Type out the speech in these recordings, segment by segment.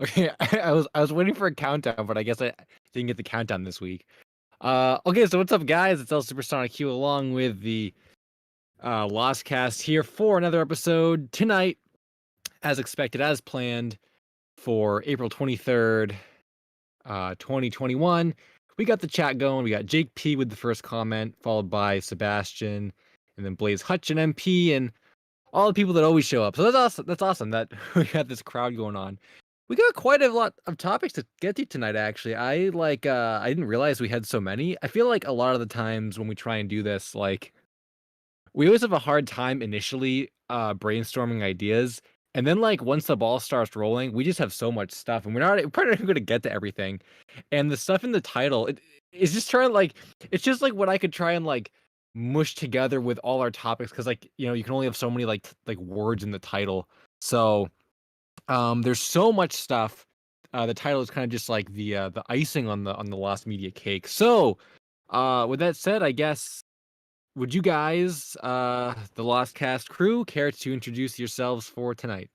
Okay, I was waiting for a countdown, but I guess I didn't get the countdown this week. Okay, so what's up, guys? It's El Supersonic Q along with the Lostcast here for another episode tonight, as expected, as planned, for April 23rd, 2021. We got the chat going. We got Jake P with the first comment, followed by Sebastian, and then Blaze Hutch and MP, and all the people that always show up. So that's awesome. That's awesome that we got this crowd going on. We got quite a lot of topics to get to tonight, actually. I didn't realize we had so many. I feel like a lot of the times when we try and do this, like we always have a hard time initially brainstorming ideas. And then like once the ball starts rolling, we just have so much stuff and we're probably not even gonna get to everything. And the stuff in the title, it's just trying like it's just like what I could try and like mush together with all our topics because like you can only have so many like words in the title. So there's so much stuff. The title is kind of just like the icing on the Lost Media cake. So with that said, I guess would you guys, the Lost Cast crew, care to introduce yourselves for tonight?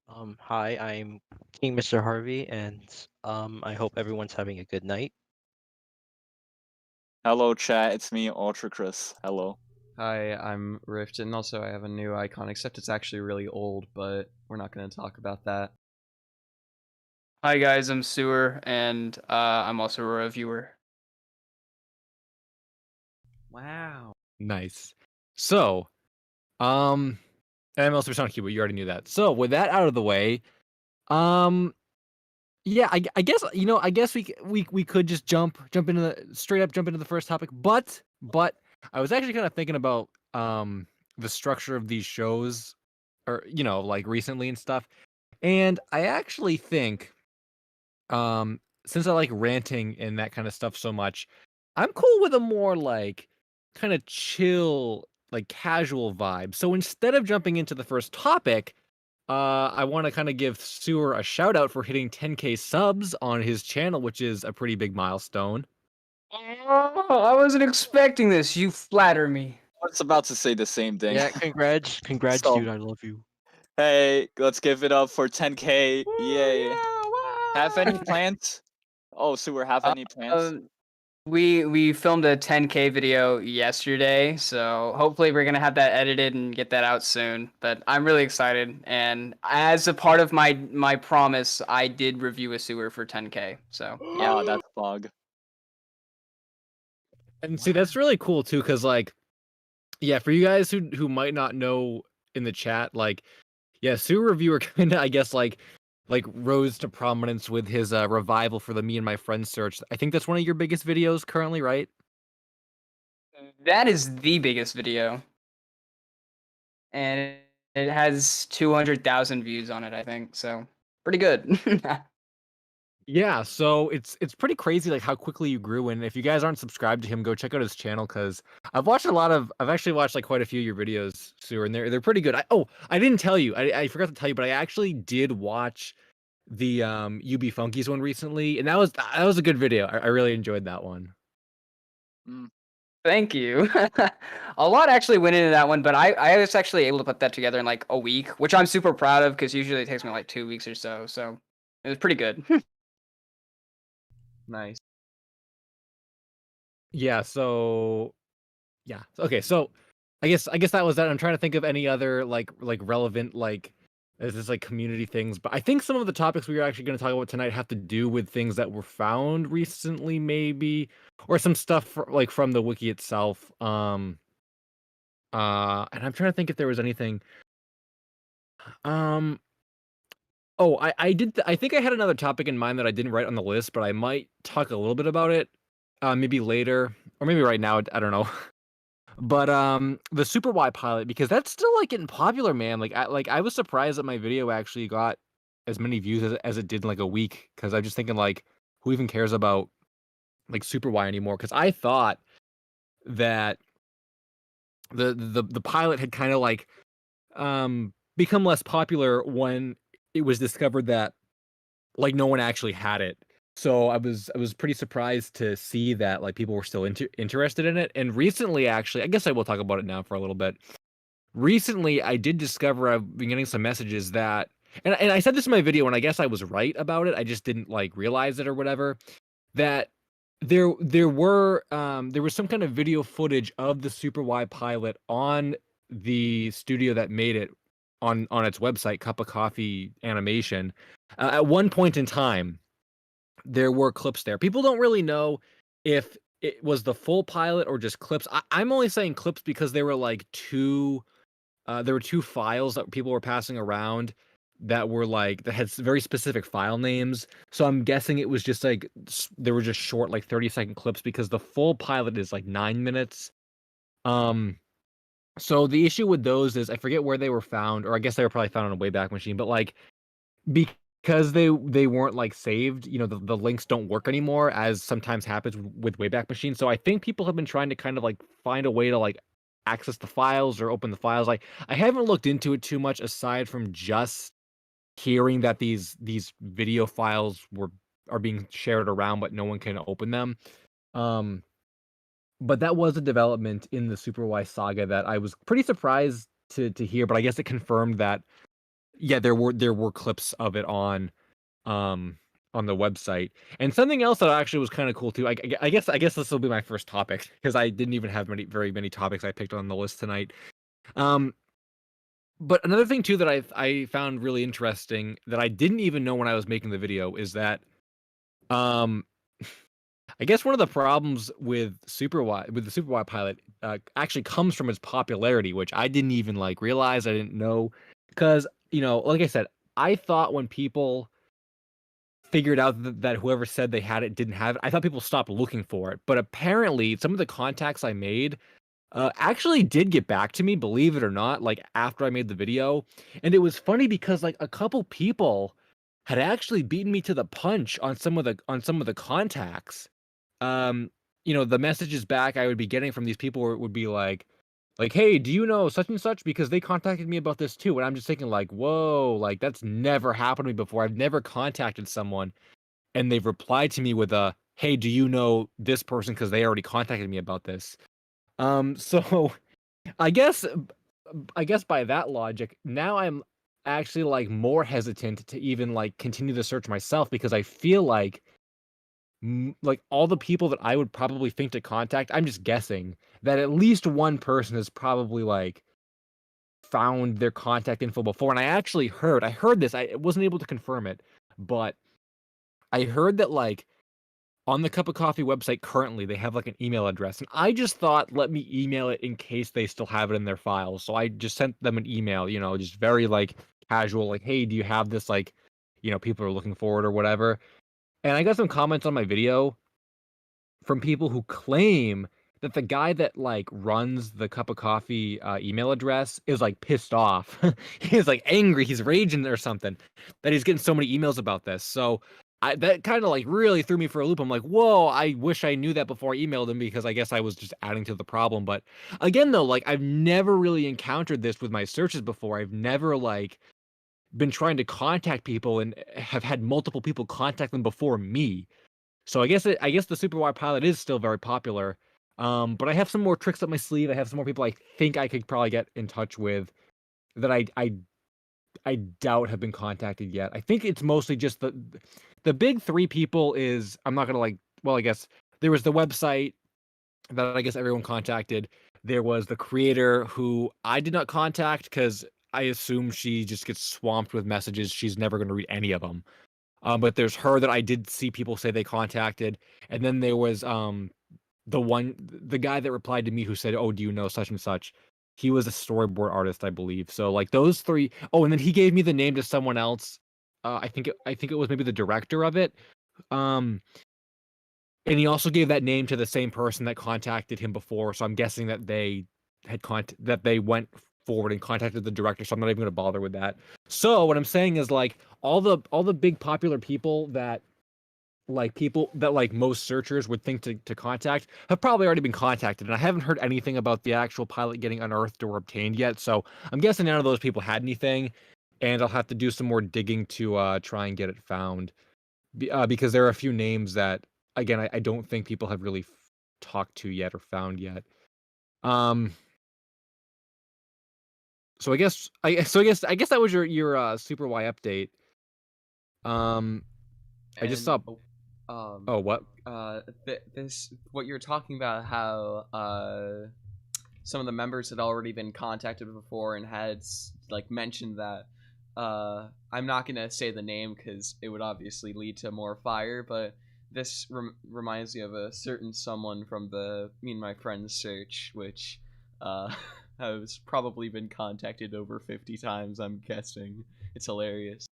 Hi, I'm King Mr. Harvey, and I hope everyone's having a good night. Hello, chat. It's me, UltraCrist. Hello. Hi, I'm Rift, and also I have a new icon, except it's actually really old, but we're not going to talk about that. Hi guys, I'm Sewer, and I'm also a reviewer. Wow. Nice. So, ML Supersonic Cube, you already knew that. So with that out of the way, yeah, I guess I guess we could just jump into the first topic, but I was actually kind of thinking about the structure of these shows, or like recently and stuff, and I actually think since I like ranting and that kind of stuff so much, I'm cool with a more like kind of chill, like casual vibe. So instead of jumping into the first topic, I want to kind of give Sewer a shout out for hitting 10K subs on his channel, which is a pretty big milestone. Oh, I wasn't expecting this. You flatter me. I was about to say the same thing. Yeah, congrats, So- dude. I love you. Hey, let's give it up for 10K. Yay. Have any plans? Oh, Sewer, have any plans? We filmed a 10K video yesterday, so hopefully we're gonna have that edited and get that out soon. But I'm really excited, and as a part of my promise, I did review a Sewer for 10K. So Yeah, that's bug. And see, that's really cool too, because like, yeah, for you guys who might not know in the chat, like, yeah, Sewer Reviewer kind of, I guess, like rose to prominence with his revival for the Me and My Friends search. I think that's one of your biggest videos currently, right? that is the biggest video, and it has 200,000 views on it, I think. So pretty good. Yeah, so it's pretty crazy like how quickly you grew. And if you guys aren't subscribed to him, go check out his channel because I've actually watched like quite a few of your videos, Sewer, and they're pretty good. I didn't tell you, I forgot to tell you, but I actually did watch the UB Funkies one recently, and that was a good video. I really enjoyed that one. Thank you. A lot actually went into that one, but I was actually able to put that together in like a week, which I'm super proud of because usually it takes me like 2 weeks or so. So it was pretty good. Nice. Yeah, so yeah. Okay, so I guess that was that. I'm trying to think of any other like relevant like this is like community things, but I think some of the topics we are actually going to talk about tonight have to do with things that were found recently, maybe, or some stuff like from the wiki itself. And I'm trying to think if there was anything. Oh, I did. I think I had another topic in mind that I didn't write on the list, but I might talk a little bit about it, maybe later, or maybe right now. I don't know. But the Super Y pilot, because that's still like getting popular, man. I was surprised that my video actually got as many views as it did in like a week. Because I'm just thinking like, who even cares about like Super Y anymore? Because I thought that the pilot had kind of like become less popular when it was discovered that like no one actually had it. So I was pretty surprised to see that like people were still interested in it. And recently, actually, I guess I will talk about it now for a little bit. Recently, I did discover I've been getting some messages that and I said this in my video, and I guess I was right about it. I just didn't like realize it or whatever. That there was some kind of video footage of the Super Y pilot on the studio that made it on its website, Cup of Coffee Animation. At one point in time, there were clips there. People don't really know if it was the full pilot or just clips. I'm only saying clips because there were like two files that people were passing around that were like that had very specific file names. So I'm guessing it was just like there were just short like 30-second clips because the full pilot is like 9 minutes. So the issue with those is I forget where they were found, or I guess they were probably found on a Wayback Machine, but like because they weren't like saved, the links don't work anymore, as sometimes happens with Wayback Machine. So I think people have been trying to kind of like find a way to like access the files or open the files. Like I haven't looked into it too much aside from just hearing that these video files are being shared around, but no one can open them. But that was a development in the Super Y saga that I was pretty surprised to hear. But I guess it confirmed that yeah, there were clips of it on the website. And something else that actually was kind of cool too. I guess this will be my first topic because I didn't even have very many topics I picked on the list tonight. But another thing too that I found really interesting that I didn't even know when I was making the video is that I guess one of the problems with the Super Y pilot actually comes from its popularity, which I didn't even like realize. I didn't know because like I said, I thought when people figured out that whoever said they had it didn't have it, I thought people stopped looking for it. But apparently, some of the contacts I made actually did get back to me, believe it or not, like after I made the video. And it was funny because like a couple people had actually beaten me to the punch on some of the contacts. The messages back I would be getting from these people would be like, hey, do you know such and such? Because they contacted me about this too. And I'm just thinking like, whoa, like that's never happened to me before. I've never contacted someone and they've replied to me with a, hey, do you know this person? Because they already contacted me about this. So I guess by that logic, now I'm actually like more hesitant to even like continue the search myself because I feel like all the people that I would probably think to contact, I'm just guessing that at least one person has probably like found their contact info before. And I heard this, I wasn't able to confirm it, but I heard that like on the Cup of Coffee website currently they have like an email address, and I just thought, let me email it in case they still have it in their files. So I just sent them an email, just very like casual, like, hey, do you have this, like, people are looking for it or whatever. And I got some comments on my video from people who claim that the guy that like runs the Cup of Coffee email address is like pissed off. He's like angry, he's raging or something that he's getting so many emails about this. So that kind of like really threw me for a loop. I'm like, whoa, I wish I knew that before I emailed him, because I guess I was just adding to the problem. But again, though, like I've never really encountered this with my searches before. I've never like been trying to contact people and have had multiple people contact them before me. So I guess the Super Y pilot is still very popular. But I have some more tricks up my sleeve. I have some more people I think I could probably get in touch with that I doubt have been contacted yet. I think it's mostly just the big three people is, I'm not gonna like, well, I guess there was the website that I guess everyone contacted. There was the creator who I did not contact because I assume she just gets swamped with messages. She's never going to read any of them. But there's her that I did see people say they contacted. And then there was the guy that replied to me who said, oh, do you know such and such? He was a storyboard artist, I believe. So like those three. Oh, and then he gave me the name to someone else. I think it was maybe the director of it. And he also gave that name to the same person that contacted him before. So I'm guessing that they went forward and contacted the director. So I'm not even going to bother with that. So what I'm saying is like all the big popular people that most searchers would think to contact have probably already been contacted. And I haven't heard anything about the actual pilot getting unearthed or obtained yet. So I'm guessing none of those people had anything. And I'll have to do some more digging to try and get it found. Because there are a few names that, again, I don't think people have really talked to yet or found yet. So I guess that was your Super Y update. I just saw. Oh, what? This what you're talking about, how some of the members had already been contacted before and had like mentioned that. I'm not gonna say the name because it would obviously lead to more fire, but this reminds me of a certain someone from the Me and My Friends search, which has probably been contacted over 50 times. I'm guessing. It's hilarious.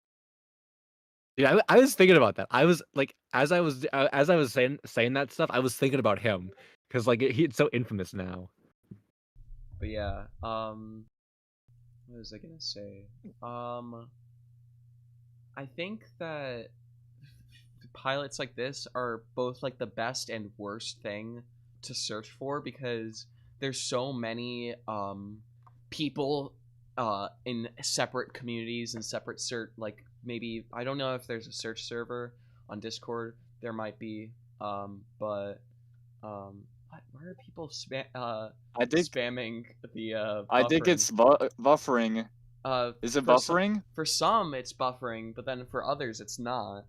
Yeah, I was thinking about that. I was like, as I was saying that stuff, I was thinking about him because like he's so infamous now. But yeah, what was I gonna say? I think that pilots like this are both like the best and worst thing to search for because there's so many people in separate communities and separate like maybe I don't know if there's a search server on Discord. There might be, but why are people spamming the? I think it's buffering. Is it buffering? For some, it's buffering, but then for others, it's not.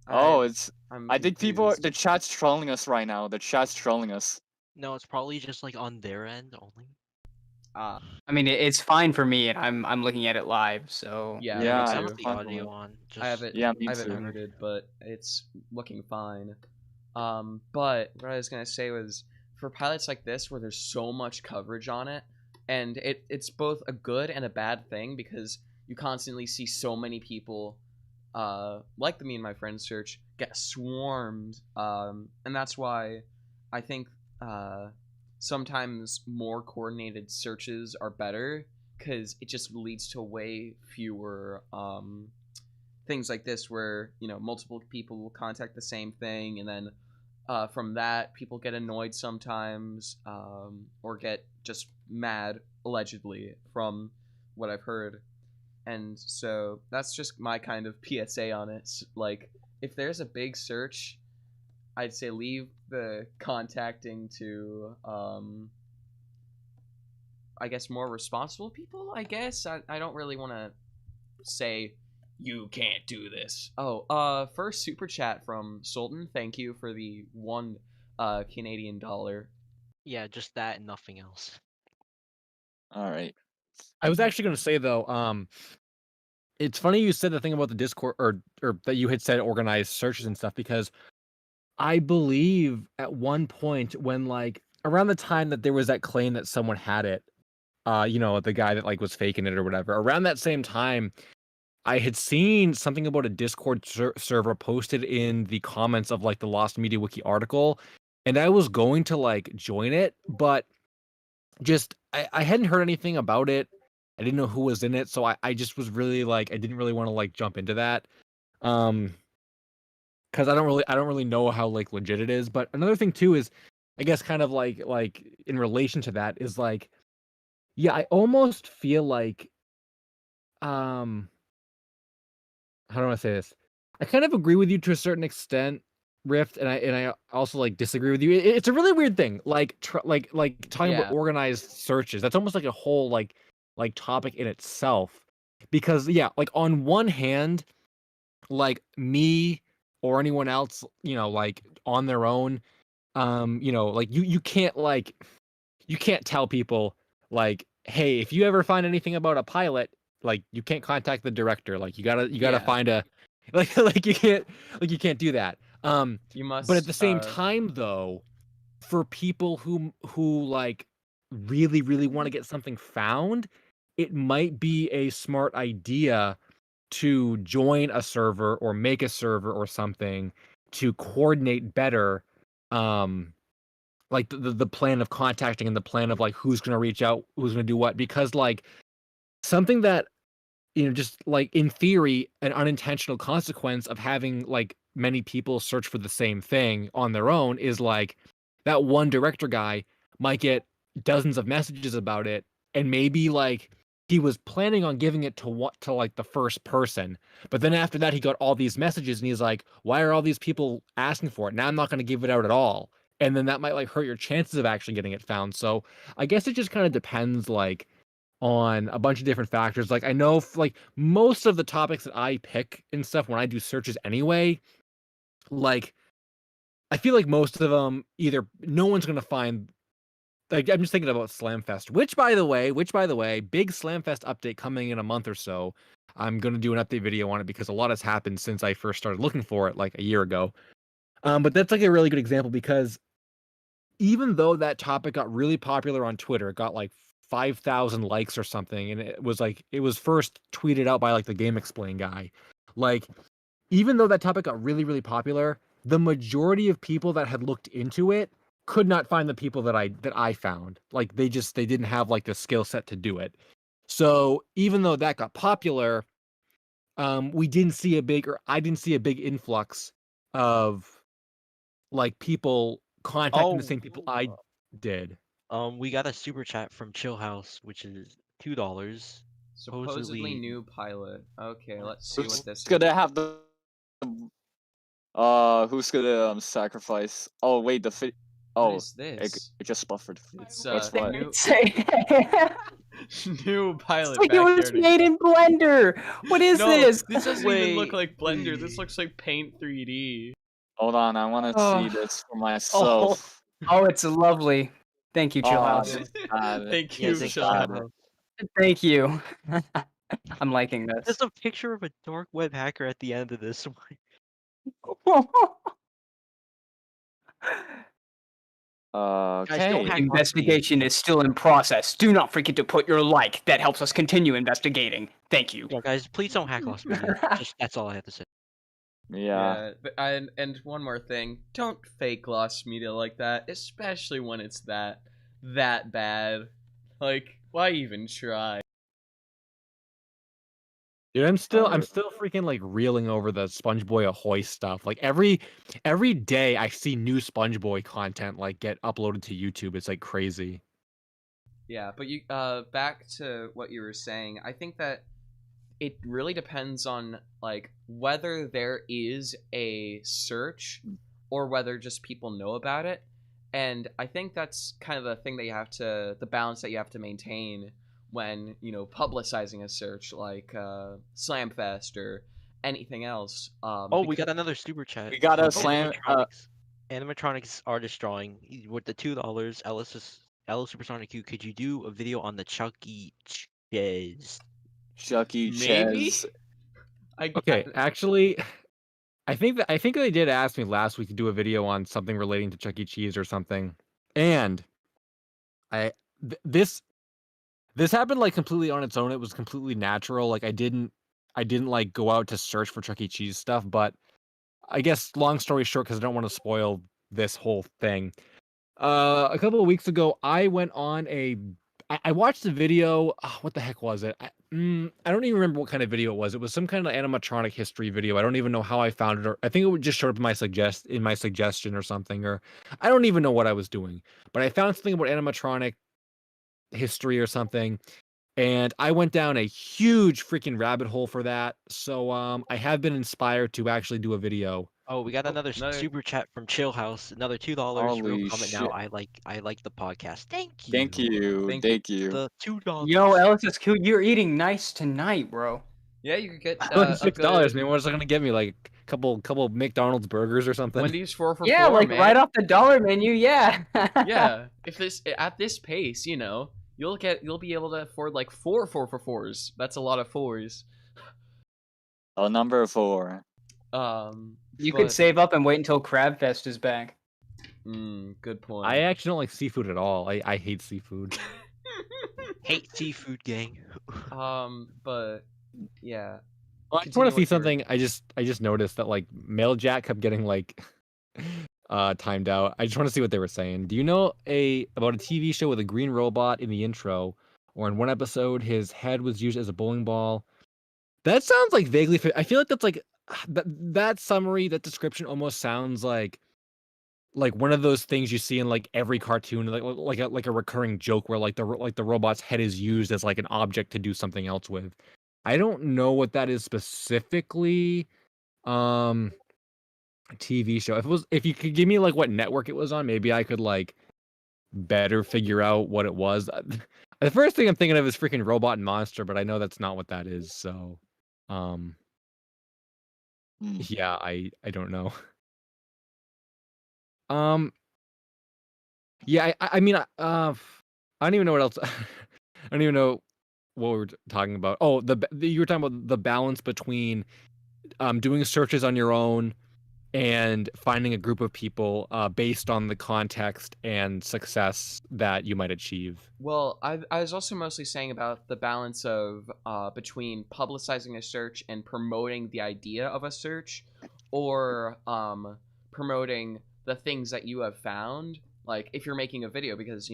Oh, I'm I think confused. the chat's trolling us right now. The chat's trolling us. No, it's probably just like on their end only. I mean, it's fine for me, and I'm looking at it live. So Yeah, Yeah, me I I too. have the fine. audio on. Just... I have it. Yeah, me I have it too. muted, but it's looking fine. But what I was gonna say was for pilots like this, where there's so much coverage on it, and it's both a good and a bad thing because you constantly see so many people, like the Me and My Friends search, get swarmed, and that's why I think sometimes more coordinated searches are better because it just leads to way fewer things like this where multiple people will contact the same thing and then from that people get annoyed sometimes or get just mad allegedly from what I've heard. And so that's just my kind of PSA on it. Like if there's a big search, I'd say leave the contacting to I guess more responsible people. I guess I don't really want to say you can't do this. Oh, first super chat from Sultan. Thank you for the $1 Canadian dollar. Yeah, just that and nothing else. All right. I was actually gonna say though, it's funny you said the thing about the Discord or that you had said organized searches and stuff because I believe at one point when like around the time that there was that claim that someone had it, the guy that like was faking it or whatever, around that same time, I had seen something about a Discord server posted in the comments of like the Lost Media Wiki article, and I was going to like join it, but just I hadn't heard anything about it. I didn't know who was in it, so I just was really like I didn't really want to like jump into that. Because I don't really know how like legit it is. But another thing too is, I guess kind of like in relation to that is like, yeah, I almost feel like, how do I say this? I kind of agree with you to a certain extent, Rift, and I also like disagree with you. It's a really weird thing, like talking about organized searches. That's almost like a whole like topic in itself, because yeah, like on one hand, like me or anyone else, like on their own, like you can't tell people like, hey, if you ever find anything about a pilot, like you can't contact the director. Like you gotta find a like you can't do that. You must. But at the same time, though, for people who like really want to get something found, it might be a smart idea to join a server or make a server or something to coordinate better, like the plan of contacting and the plan of like who's going to reach out, who's going to do what, because like something that just like in theory an unintentional consequence of having like many people search for the same thing on their own is like that one director guy might get dozens of messages about it, and maybe like he was planning on giving it to like the first person, but then after that he got all these messages and he's like, why are all these people asking for it? Now I'm not going to give it out at all. And then that might like hurt your chances of actually getting it found. So I guess it just kind of depends like on a bunch of different factors. Like I know like most of the topics that I pick and stuff when I do searches anyway, like I feel like most of them either no one's gonna find. Like I'm just thinking about Slamfest, which by the way, big Slamfest update coming in a month or so. I'm gonna do an update video on it because a lot has happened since I first started looking for it like a year ago. But that's like a really good example because even though that topic got really popular on Twitter, it got like 5,000 likes or something, and it was first tweeted out by like the Game Explain guy. Like, even though that topic got really, really popular, the majority of people that had looked into it could not find the people that I found. Like they didn't have like the skill set to do it. So even though that got popular, I didn't see a big influx of like people contacting the same people I did. We got a super chat from Chill House, which is $2. Supposedly new pilot. Okay, let's see Who's what this is. gonna have the who's gonna sacrifice? Oh wait, What oh, is this? it just buffered. It's What's what? new It's new pilot like it was backyard. made in Blender. What is No, this? this doesn't even look Wait, like Blender. This looks like Paint 3D. Hold on, I want to Oh. see this for myself. Oh, it's lovely. Thank you, Chill Oh, House. this bad. Thank Yeah, you, thank Sean. God. Thank you. I'm liking this. There's a picture of a dark web hacker at the end of this one. Guys, don't Okay. hack Investigation is still in process. Do not forget to put your like. That helps us continue investigating. Thank you. Yeah, guys, please don't hack Lost Media. Just that's all I have to say. Yeah. But and one more thing, don't fake Lost Media like that, especially when it's that bad. Like, why even try? Dude, I'm still freaking like reeling over the SpongeBoy Ahoy stuff. Like every day I see new SpongeBoy content like get uploaded to YouTube. It's like crazy. Yeah, but you back to what you were saying. I think that it really depends on like whether there is a search or whether just people know about it. And I think that's kind of the thing that the balance that you have to maintain when, publicizing a search like Slamfest or anything else. Oh, we got another super chat. We got a from slam. Animatronics artist drawing with the $2. Ellis Supersonic Q. Could you do a video on the Chuck E. Cheese? Chuck E. Maybe? Cheese. Okay, actually, I think they did ask me last week to do a video on something relating to Chuck E. Cheese or something, and this happened like completely on its own. It was completely natural. Like I didn't like go out to search for Chuck E. Cheese stuff, but I guess long story short, because I don't want to spoil this whole thing. A couple of weeks ago, I went on I watched a video. What the heck was it? I don't even remember what kind of video it was. It was some kind of animatronic history video. I don't even know how I found it, or I think it would just show up in my suggestion or something, or I don't even know what I was doing. But I found something about animatronic history or something, and I went down a huge freaking rabbit hole for that. So I have been inspired to actually do a video. Oh, we got another super chat from Chill House. Another $2. Holy Real comment now. shit. I like the podcast. Thank you. Thank you. Thank you. The $2. Yo, Ellis, it's cool. You're eating nice tonight, bro. Yeah, you could get $6, man. What's it gonna get me? Like a couple McDonald's burgers or something? Wendy's 4 for Yeah, 4, like man. right off the dollar menu. Yeah. Yeah, if at this pace, you'll be able to afford like 4 for 4s. That's a lot of 4s. Oh, number 4. You could save up and wait until Crabfest is back. Good point. I actually don't like seafood at all. I hate seafood. Hate seafood gang. But yeah. Well, I just want to see something. I just noticed that like Mail Jack kept getting like timed out. I just want to see what they were saying. Do you know about a TV show with a green robot in the intro, or in one episode his head was used as a bowling ball? That sounds like vaguely. I feel like that's like that summary, that description almost sounds like one of those things you see in like every cartoon, like a recurring joke where like the robot's head is used as like an object to do something else with. I don't know what that is specifically. A TV show. If you could give me like what network it was on, maybe I could like better figure out what it was. The first thing I'm thinking of is freaking Robot and Monster, but I know that's not what that is. So, yeah, I don't know. Yeah, I mean, I don't even know what else. I don't even know what we were talking about. Oh, you were talking about the balance between doing searches on your own and finding a group of people based on the context and success that you might achieve. Well, I was also mostly saying about the balance of between publicizing a search and promoting the idea of a search, or promoting the things that you have found. Like if you're making a video, because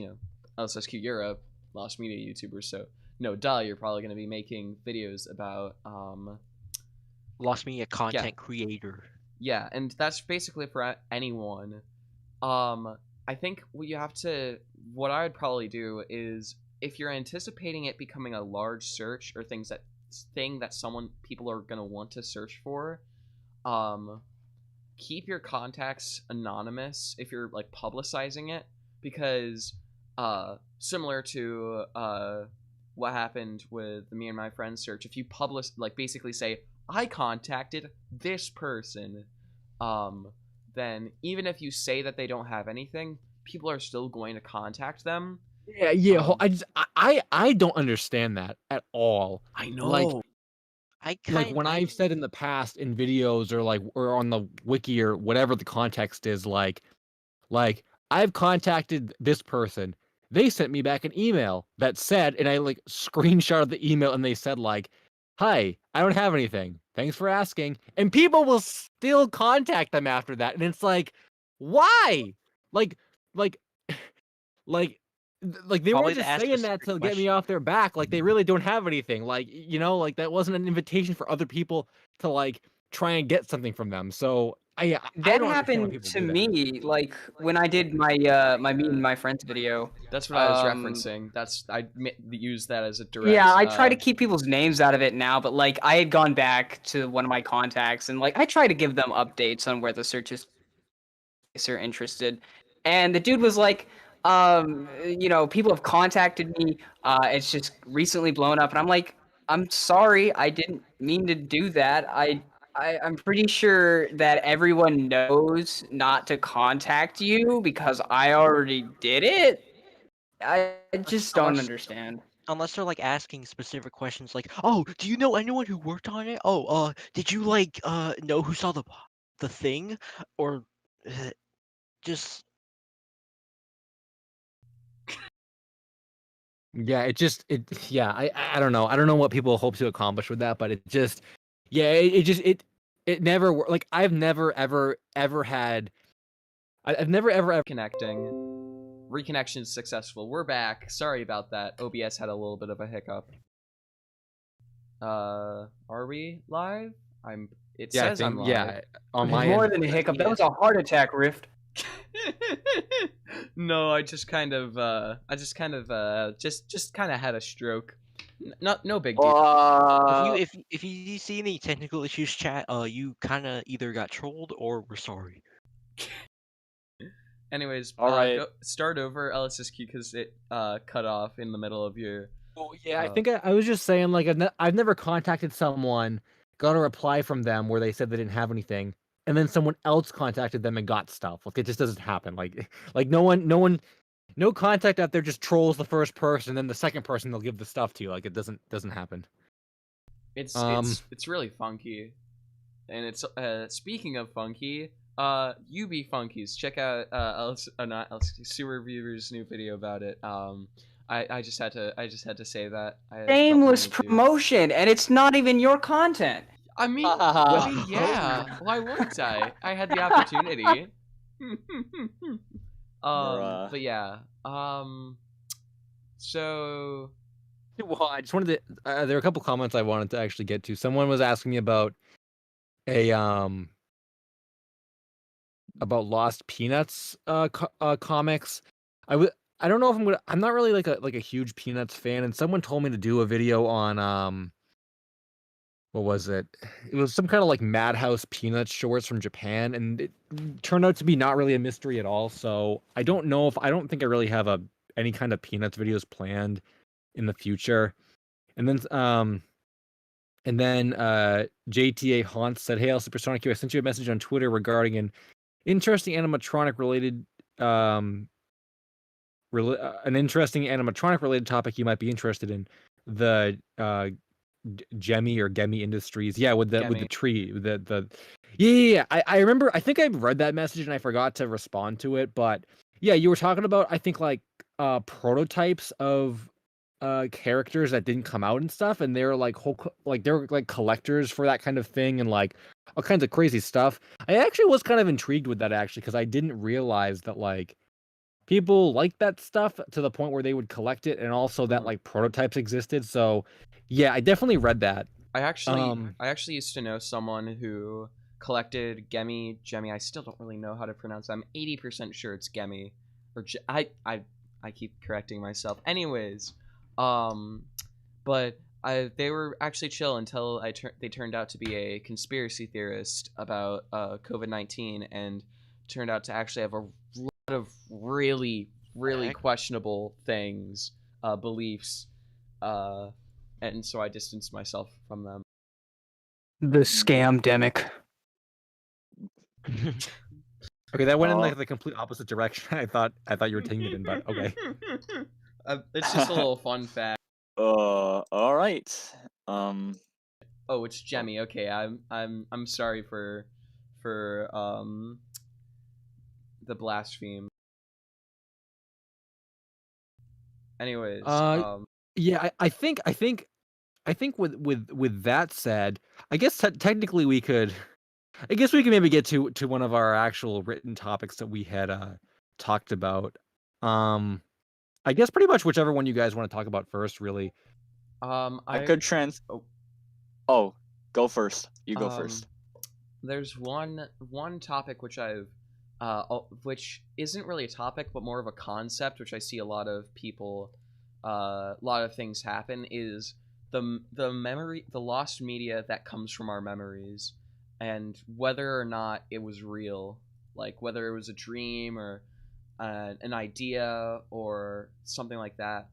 LSSQ, you're a lost media YouTuber, so no duh, you're probably going to be making videos about Lost media content creator. Yeah, and that's basically for anyone. I think what I would probably do is, if you're anticipating it becoming a large search or thing that people are gonna want to search for, keep your contacts anonymous if you're like publicizing it, because similar to what happened with the Me and My Friends search, if you basically say, I contacted this person, then even if you say that they don't have anything, people are still going to contact them. Yeah. I don't understand that at all. I know. Like when I've said in the past in videos or on the wiki or whatever the context is, like I've contacted this person. They sent me back an email that said, and I screenshotted the email, and they said hi, I don't have anything. Thanks for asking. And people will still contact them after that. And it's why? Like they Probably weren't to just ask saying that to get me off their back. They really don't have anything. That wasn't an invitation for other people to try and get something from them. So I That don't understand why happened people to do that. me, when I did my my Me and My Friends video. That's what I was referencing. I used that as a direct. Yeah, I try to keep people's names out of it now, but I had gone back to one of my contacts and I try to give them updates on where the searches are interested, and the dude was people have contacted me. It's just recently blown up, and I'm like, I'm sorry, I didn't mean to do that. I'm pretty sure that everyone knows not to contact you because I already did it. I just don't understand. Unless they're asking specific questions oh, do you know anyone who worked on it? Oh, did you know who saw the thing? Or just Yeah, I don't know. I don't know what people hope to accomplish with that, but it never worked. I've never ever had. I've never ever connecting. Reconnection is successful. We're back. Sorry about that. OBS had a little bit of a hiccup. Are we live? It says I'm live. Yeah, on my More end. than a hiccup. That was a heart attack, Rift. No, I just kind of had a stroke. No big deal. if you see any technical issues, chat, you kind of either got trolled or we're sorry. Anyways, all right. Start over LSSQ because it cut off in the middle of your. Oh yeah, I think I was just saying I've never contacted someone, got a reply from them where they said they didn't have anything, and then someone else contacted them and got stuff. It just doesn't happen. No contact out there just trolls the first person, and then the second person they'll give the stuff to you. It doesn't happen. It's really funky, and it's speaking of funky, UB Funkies, check out Sewer Reviewer's new video about it. I just had to say that. Shameless promotion, and it's not even your content. I mean, yeah. Why wouldn't I? I had the opportunity. But yeah. So. Well, I just wanted to. There are a couple comments I wanted to actually get to. Someone was asking me about about Lost Peanuts comics. I don't know if I'm not really like a huge Peanuts fan, and someone told me to do a video on what was it? It was some kind of like Madhouse Peanuts shorts from Japan, and it turned out to be not really a mystery at all. So I don't know if I don't think I really have any kind of Peanuts videos planned in the future. And then JTA Haunt said, "Hey, Supersonic Q, I sent you a message on Twitter regarding an interesting animatronic related topic you might be interested in. The Gemi Industries, yeah, with the Gemi. tree, yeah. I remember. I think I read that message and I forgot to respond to it, but yeah, you were talking about I think like prototypes of characters that didn't come out and stuff, and they're like they're like collectors for that kind of thing and like all kinds of crazy stuff. I actually was kind of intrigued with that actually because I didn't realize that like people like that stuff to the point where they would collect it, and also that like prototypes existed. So yeah, I definitely read that. I actually used to know someone who collected Gemi. I still don't really know how to pronounce it. I'm 80% sure it's Gemi, or I keep correcting myself. Anyways, but they were actually chill until they turned out to be a conspiracy theorist about COVID-19, and turned out to actually have a lot of really questionable things, beliefs, and so I distanced myself from them. The scam-demic. Okay, that went in like the complete opposite direction. I thought you were taking it in, but okay. It's just a little fun fact. All right. Oh, it's Gemi. Okay, I'm sorry for the blaspheme. Anyways, yeah, I think with that said, I guess technically we could. I guess we can maybe get to one of our actual written topics that we had talked about. I guess pretty much whichever one you guys want to talk about first, really. I could Oh, go first. You go first. There's one topic which which isn't really a topic, but more of a concept, which I see a lot of people, a lot of things happen, is the memory, the lost media that comes from our memories, and whether or not it was real, like whether it was a dream or an idea or something like that.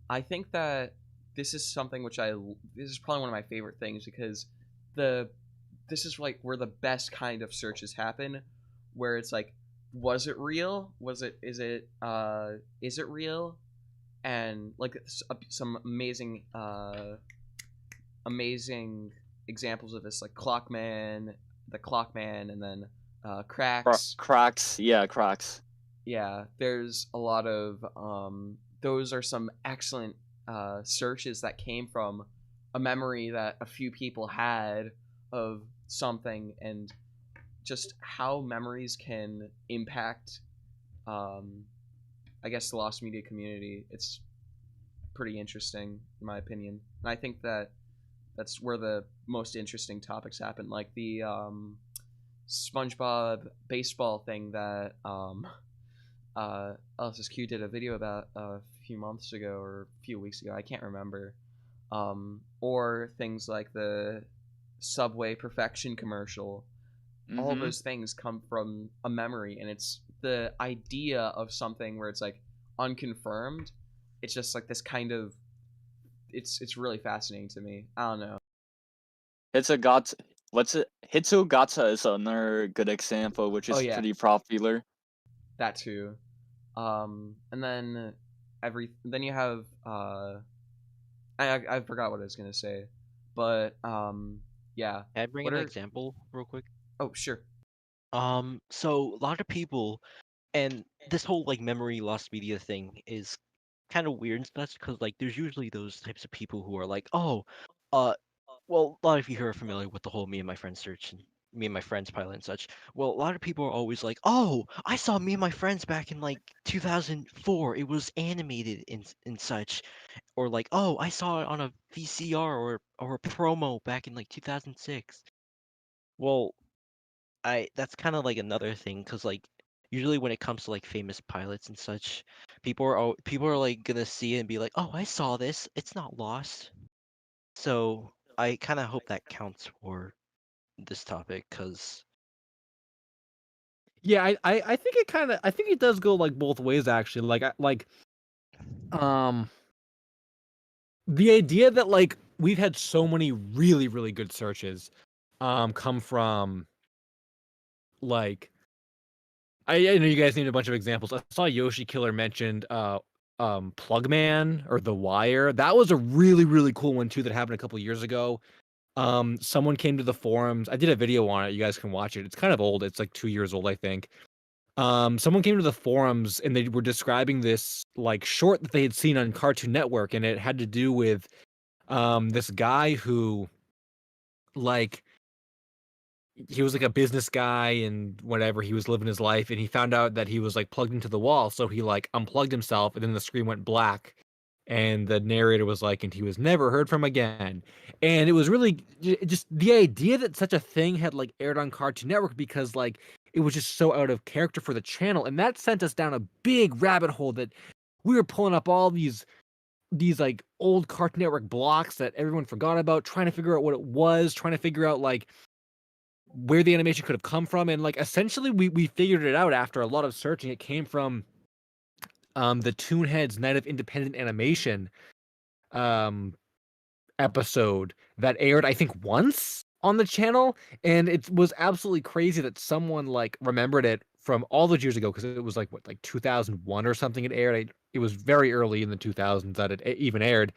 I think that this is something which this is probably one of my favorite things, because this is like where the best kind of searches happen, where it's like, was it real? Is it real? And like some amazing examples of this, like the Clockman, and then Cracks. Cracks. Yeah, there's a lot of those are some excellent searches that came from a memory that a few people had of something, and just how memories can impact I guess the lost media community. It's pretty interesting in my opinion, and I think that's where the most interesting topics happen, like the SpongeBob baseball thing that LSSQ did a video about a few months ago or a few weeks ago, I can't remember, or things like the Subway Perfection commercial. All those things come from a memory, and it's the idea of something where it's like unconfirmed. It's just like this kind of, it's really fascinating to me. I don't know. Hitsugatsu is another good example, which is pretty popular. That too. And then then you have I forgot what I was gonna say, but yeah. Can I bring an example real quick? Oh, sure. So a lot of people, and this whole like memory lost media thing is kind of weird and stuff, because like there's usually those types of people who are like, oh, well, a lot of you here are familiar with the whole me and my friends search and me and my friends pilot and such. Well, a lot of people are always like, oh, I saw me and my friends back in like 2004. It was animated and such. Or like, oh, I saw it on a VCR or a promo back in like 2006. Well, that's kind of like another thing, because like usually when it comes to like famous pilots and such, people are like gonna see it and be like, oh, I saw this. It's not lost. So I kind of hope that counts for this topic, because Yeah, I think it kind of, I think it does go like both ways actually. Um, the idea that like we've had so many really really good searches, come from like I know you guys named a bunch of examples. I saw Yoshi Killer mentioned Plugman or The Wire. That was a really really cool one too that happened a couple years ago. Someone came to the forums. I did a video on it. You guys can watch it. It's kind of old. It's like 2 years old, I think. Someone came to the forums and they were describing this like short that they had seen on Cartoon Network, and it had to do with this guy who like he was like a business guy and whatever, he was living his life, and he found out that he was like plugged into the wall, so he like unplugged himself, and then the screen went black, and the narrator was like, and he was never heard from again. And it was really just the idea that such a thing had like aired on Cartoon Network, because like it was just so out of character for the channel, and that sent us down a big rabbit hole that we were pulling up all these like old Cartoon Network blocks that everyone forgot about, trying to figure out what it was, trying to figure out like where the animation could have come from. And like essentially we figured it out after a lot of searching. It came from the Toonheads Night of Independent Animation um episode that aired I think once on the channel, and it was absolutely crazy that someone like remembered it from all those years ago, because it was like what, like 2001 or something it aired. It was very early in the 2000s that it even aired,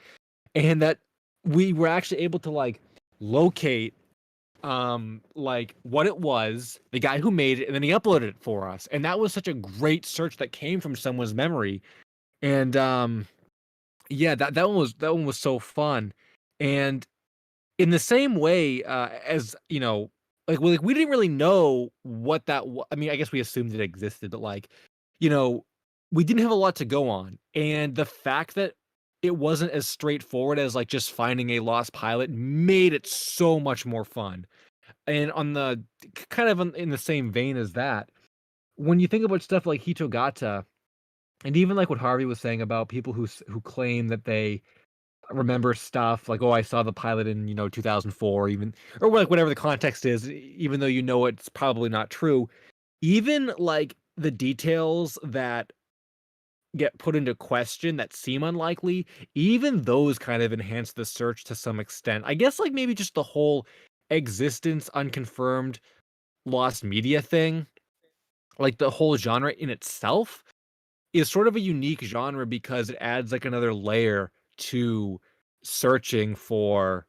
and that we were actually able to like locate like what it was, the guy who made it, and then he uploaded it for us. And that was such a great search that came from someone's memory. And yeah, that one was so fun. And in the same way, as you know, like we didn't really know what that I mean, I guess we assumed it existed, but like, you know, we didn't have a lot to go on. And the fact that it wasn't as straightforward as like just finding a lost pilot made it so much more fun. And on the kind of in the same vein as that, when you think about stuff like Hitogata, and even like what Harvey was saying about people who claim that they remember stuff like, oh, I saw the pilot in 2004, even, or like whatever the context is, even though it's probably not true. Even like the details that get put into question that seem unlikely, even those kind of enhance the search to some extent. I guess like maybe just the whole existence unconfirmed lost media thing, like the whole genre in itself is sort of a unique genre because it adds like another layer to searching for,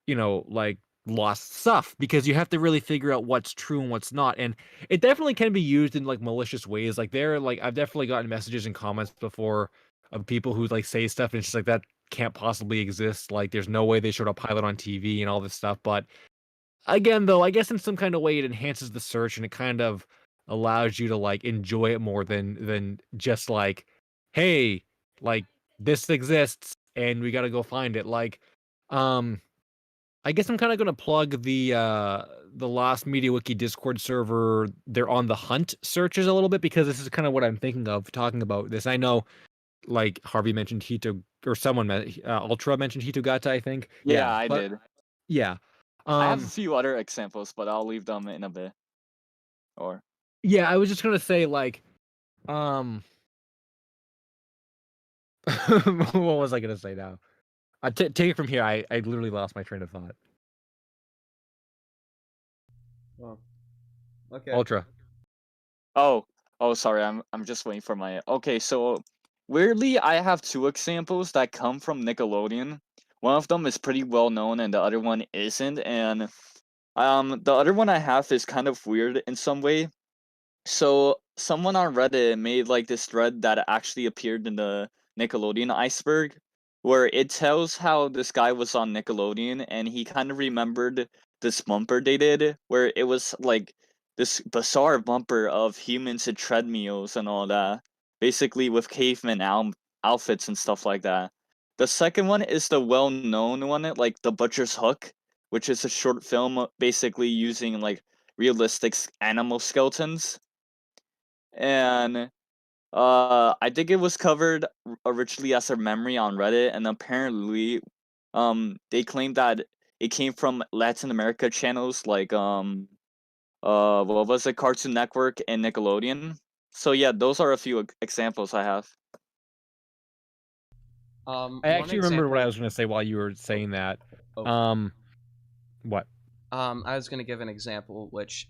like lost stuff, because you have to really figure out what's true and what's not. And it definitely can be used in like malicious ways. Like I've definitely gotten messages and comments before of people who like say stuff and it's just like, that can't possibly exist. Like there's no way they showed a pilot on TV and all this stuff. But again, though, I guess in some kind of way it enhances the search and it kind of allows you to like enjoy it more than just like, hey, like this exists and we got to go find it. Like, I guess I'm kind of going to plug the Lost Media Wiki Discord server. They're on the hunt searches a little bit, because this is kind of what I'm thinking of talking about this. I know, like Harvey mentioned or someone Ultra mentioned Hitogata, I think. Yeah, I but, did. Yeah. I have a few other examples, but I'll leave them in a bit. Or Yeah, I was just gonna say like, what was I gonna say now? Take it from here. I literally lost my train of thought. Well, okay. Ultra. oh, sorry. I'm just waiting for my. Okay, so weirdly, I have two examples that come from Nickelodeon. One of them is pretty well known, and the other one isn't. And the other one I have is kind of weird in some way. So someone on Reddit made like this thread that actually appeared in the Nickelodeon iceberg, where it tells how this guy was on Nickelodeon and he kind of remembered this bumper they did, where it was like this bizarre bumper of humans in treadmills and all that, basically with caveman outfits and stuff like that. The second one is the well-known one, like The Butcher's Hook, which is a short film basically using like realistic animal skeletons. And I think it was covered originally as a memory on Reddit, and apparently they claimed that it came from Latin America channels like what was it, Cartoon Network and Nickelodeon. So yeah, those are a few examples I have. I One actually remember what I example- was going to say while you were saying that. Oh. What? I was going to give an example which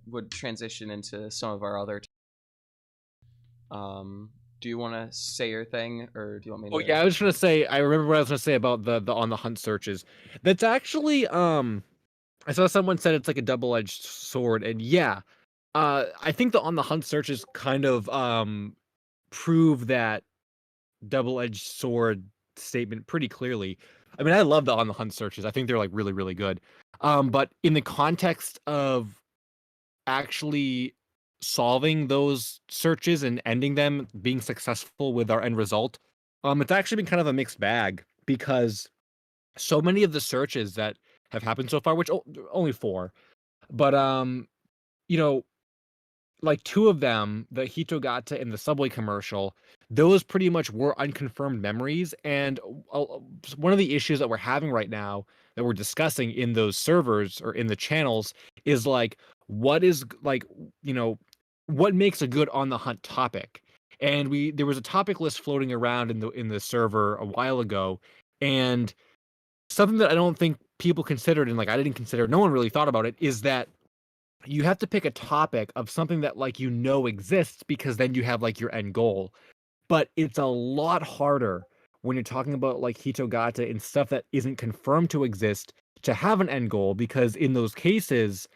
would transition into some of our other. Do you want to say your thing, or do you want me to? Oh yeah, I was going to say. I remember what I was going to say about the on the hunt searches. That's actually I saw someone said it's like a double-edged sword, and yeah, I think the on the hunt searches kind of prove that double-edged sword statement pretty clearly. I mean, I love the on the hunt searches. I think they're like really, really good. But in the context of actually solving those searches and ending them, being successful with our end result, it's actually been kind of a mixed bag because so many of the searches that have happened so far, which only 4, but you know, like 2 of them, the Hitogata and the Subway commercial, those pretty much were unconfirmed memories. And one of the issues that we're having right now that we're discussing in those servers or in the channels is like, what is like, what makes a good on the hunt topic? And there was a topic list floating around in the server a while ago, and something that I don't think people considered, and like I didn't consider, no one really thought about it, is that you have to pick a topic of something that like exists, because then you have like your end goal. But it's a lot harder when you're talking about like Hitogata and stuff that isn't confirmed to exist to have an end goal, because in those cases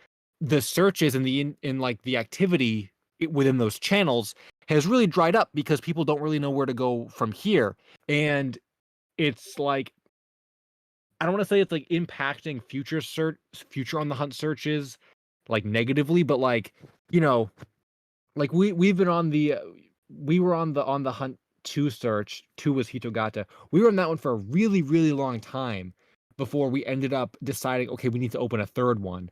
the searches and in like the activity within those channels has really dried up because people don't really know where to go from here. And it's like, I don't want to say it's like impacting future on the hunt searches like negatively, but like, you know, like we've been on the we were on the hunt 2 search. 2 was Hitogata. We were on that one for a really, really long time before we ended up deciding, okay, we need to open a 3rd one.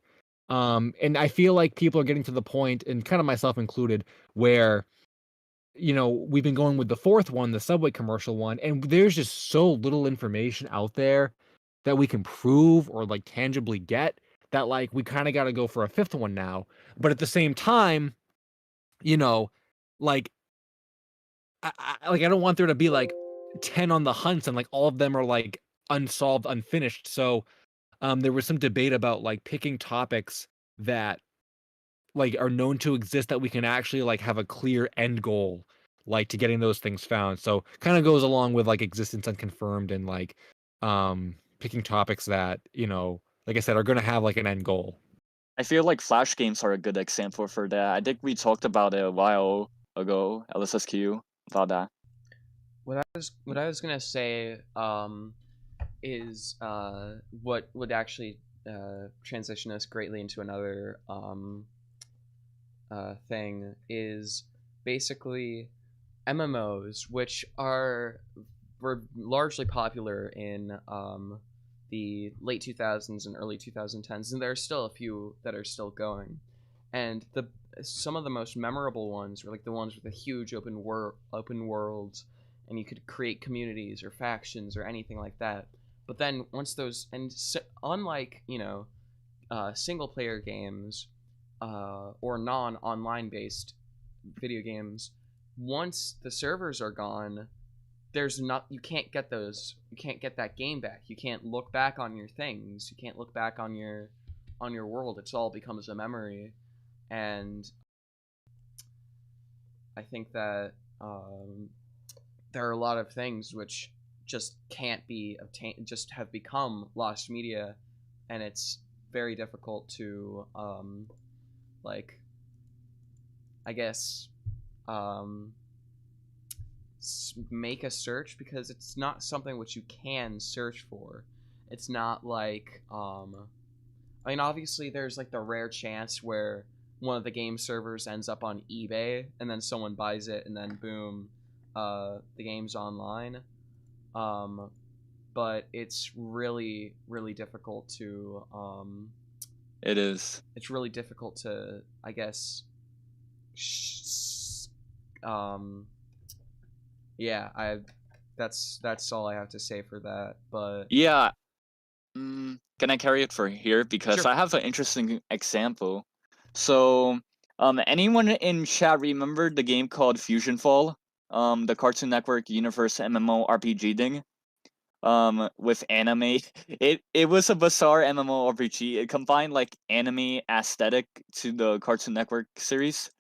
And I feel like people are getting to the point, and kind of myself included, where we've been going with the 4th one, the Subway commercial one, and there's just so little information out there that we can prove or like tangibly get, that like we kind of got to go for a 5th one now. But at the same time, like I don't want there to be like 10 on the hunts and like all of them are like unsolved, unfinished. So there was some debate about like picking topics that like are known to exist, that we can actually like have a clear end goal like to getting those things found. So kind of goes along with like existence unconfirmed, and like picking topics that, like I said, are going to have like an end goal. I feel like Flash games are a good example for that. I think we talked about it a while ago, LSSQ, about that. What I was gonna say is what would actually transition us greatly into another thing is basically MMOs, which were largely popular in the late 2000s and early 2010s, and there are still a few that are still going. And some of the most memorable ones were like the ones with the huge open worlds, and you could create communities or factions or anything like that. But then once unlike single player games or non-online based video games, once the servers are gone, you can't get that game back. You can't look back on your things. You can't look back on your world. It's all becomes a memory. And I think that there are a lot of things which just can't be obtained, just have become lost media, and it's very difficult to like, I guess, make a search, because it's not something which you can search for. It's not like I mean, obviously there's like the rare chance where one of the game servers ends up on eBay and then someone buys it and then boom, the game's online. But it's really, really difficult to It is. It's really difficult to, I guess, yeah, that's all I have to say for that. But Yeah. can I carry it for here because Sure. I have an interesting example. So, anyone in chat remember the game called Fusion Fall? The Cartoon Network Universe MMORPG thing. With anime. It was a bizarre MMORPG. It combined like anime aesthetic to the Cartoon Network series.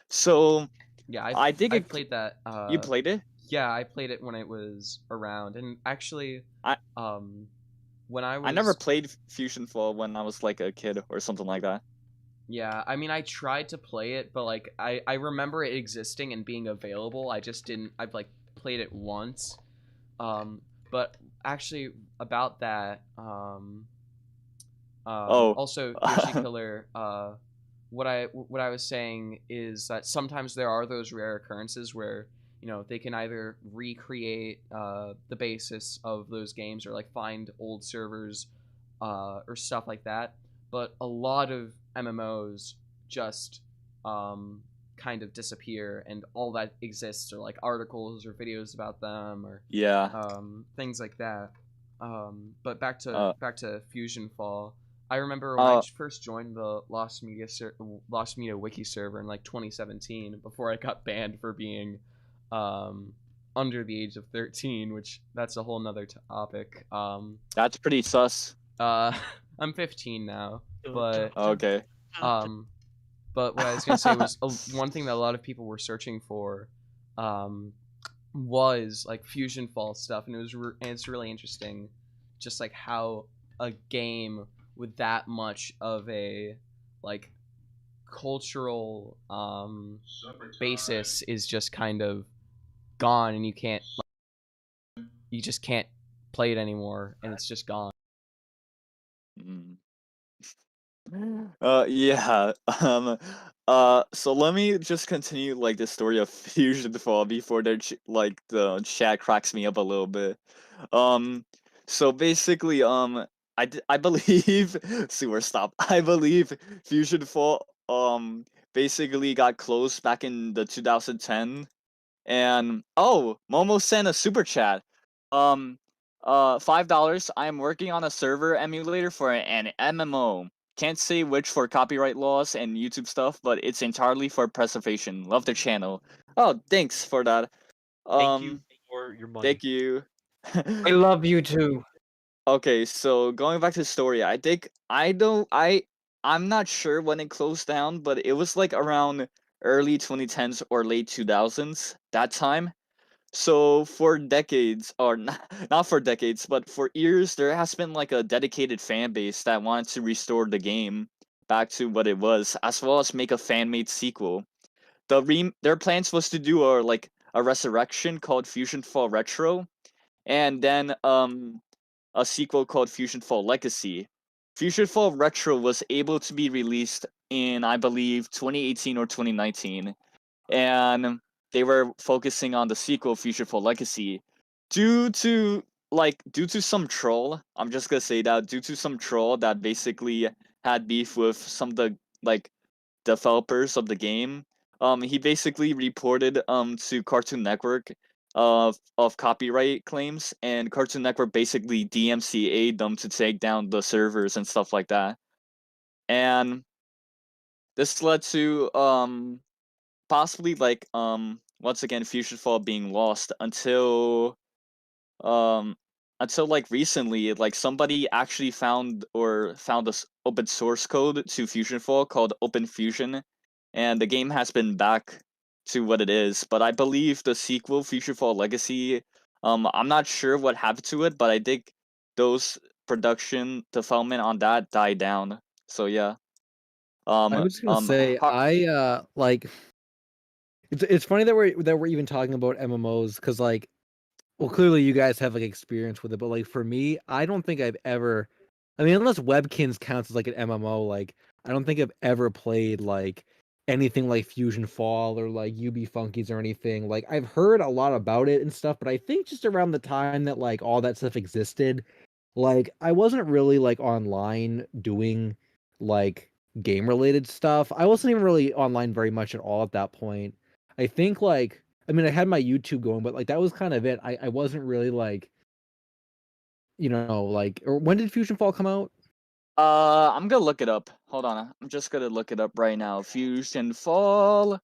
So Yeah, I think I've played that. you played it. Yeah, I played it when it was around, and actually, I when I I never was played Fusion Fall when I was like a kid or something like that. Yeah, I mean, I tried to play it, but like I remember it existing and being available. I just didn't. I've like played it once. But actually about that, Oh, also Yoshi Killer, what I was saying is that sometimes there are those rare occurrences where they can either recreate the basis of those games or like find old servers or stuff like that. But a lot of MMOs just kind of disappear, and all that exists are like articles or videos about them or yeah. things like that. But back to Uh, Fusion Fall. I remember when I uh, first joined the Lost Media wiki server in like 2017, before I got banned for being um, under the age of 13, which that's a whole nother topic. that's pretty sus. I'm 15 now, but Okay. um, but what I was gonna say was one thing that a lot of people were searching for, um, was like Fusion Fall stuff, and it's really interesting, just like how a game with that much of a like cultural basis is just kind of gone, and you just can't play it anymore, and it's just gone. Mm. Yeah. So let me just continue like the story of Fusion Fall before like the chat cracks me up a little bit. Um, so basically, I believe sewer stop. I believe Fusion Fall basically got closed back in the 2010. And oh, Momo sent a super chat. Um, $5. I am working on a server emulator for an MMO. Can't say which for copyright laws and YouTube stuff, but it's entirely for preservation. Love the channel. Oh, thanks for that. Thank you Um, for your money. thank you. I love you too. Okay, so going back to the story, I think I don't I'm not sure when it closed down, but it was like around early 2010s or late 2000s that time. So for decades, or not for decades, but for years, there has been like a dedicated fan base that wanted to restore the game back to what it was, as well as make a fan-made sequel. Their plans was to do a resurrection called Fusion Fall Retro, and then a sequel called Fusion Fall Legacy. Fusion Fall Retro was able to be released in, I believe, 2018 or 2019, and they were focusing on the sequel, Future Fall Legacy, due to some troll. I'm just gonna say that due to some troll that basically had beef with some of the like developers of the game. He basically reported to Cartoon Network of copyright claims, and Cartoon Network basically DMCA'd them to take down the servers and stuff like that. And this led to possibly once again Fusion Fall being lost um until like recently, like somebody actually found this open source code to Fusion Fall called Open Fusion, and the game has been back to what it is. But I believe the sequel, Fusion Fall Legacy, I'm not sure what happened to it, but I think those production development on that died down. So yeah. I'm just gonna say like it's funny that we're even talking about MMOs because like well clearly you guys have like experience with it, but like for me I don't think I've ever, I mean unless Webkins counts as like an MMO, like I don't think I've ever played like anything like Fusion Fall or like UB Funkies or anything. Like I've heard a lot about it and stuff, but I think just around the time that like all that stuff existed, like I wasn't really like online doing like game related stuff. I wasn't even really online very much at all at that point. I think like I mean I had my YouTube going, but like that was kind of it. I wasn't really like like or when did Fusion Fall come out? I'm gonna look it up. Hold on, I'm just gonna look it up right now. Fusion Fall.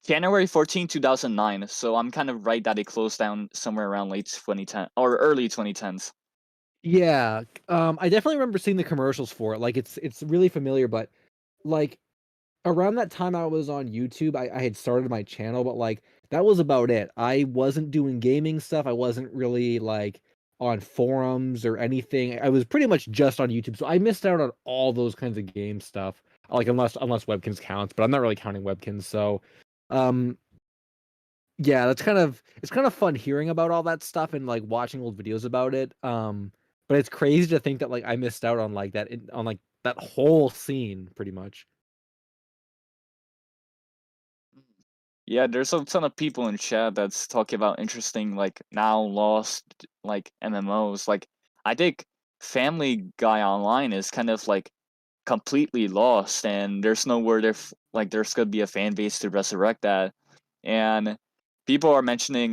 January 14, 2009. So I'm kind of right that it closed down somewhere around late 2010 or early 2010s. Yeah, I definitely remember seeing the commercials for it. Like it's really familiar, but like around that time I was on YouTube, I had started my channel, but like that was about it. I wasn't doing gaming stuff. I wasn't really like on forums or anything. I was pretty much just on YouTube. So I missed out on all those kinds of game stuff. Like unless webkins counts, but I'm not really counting webkins. So um yeah, it's kind of fun hearing about all that stuff and like watching old videos about it. But it's crazy to think that like I missed out on like on like that whole scene pretty much. Yeah, there's a ton of people in chat that's talking about interesting, like now lost, like MMOs. Like I think Family Guy Online is kind of like completely lost, and there's nowhere like there's gonna be a fan base to resurrect that. And people are mentioning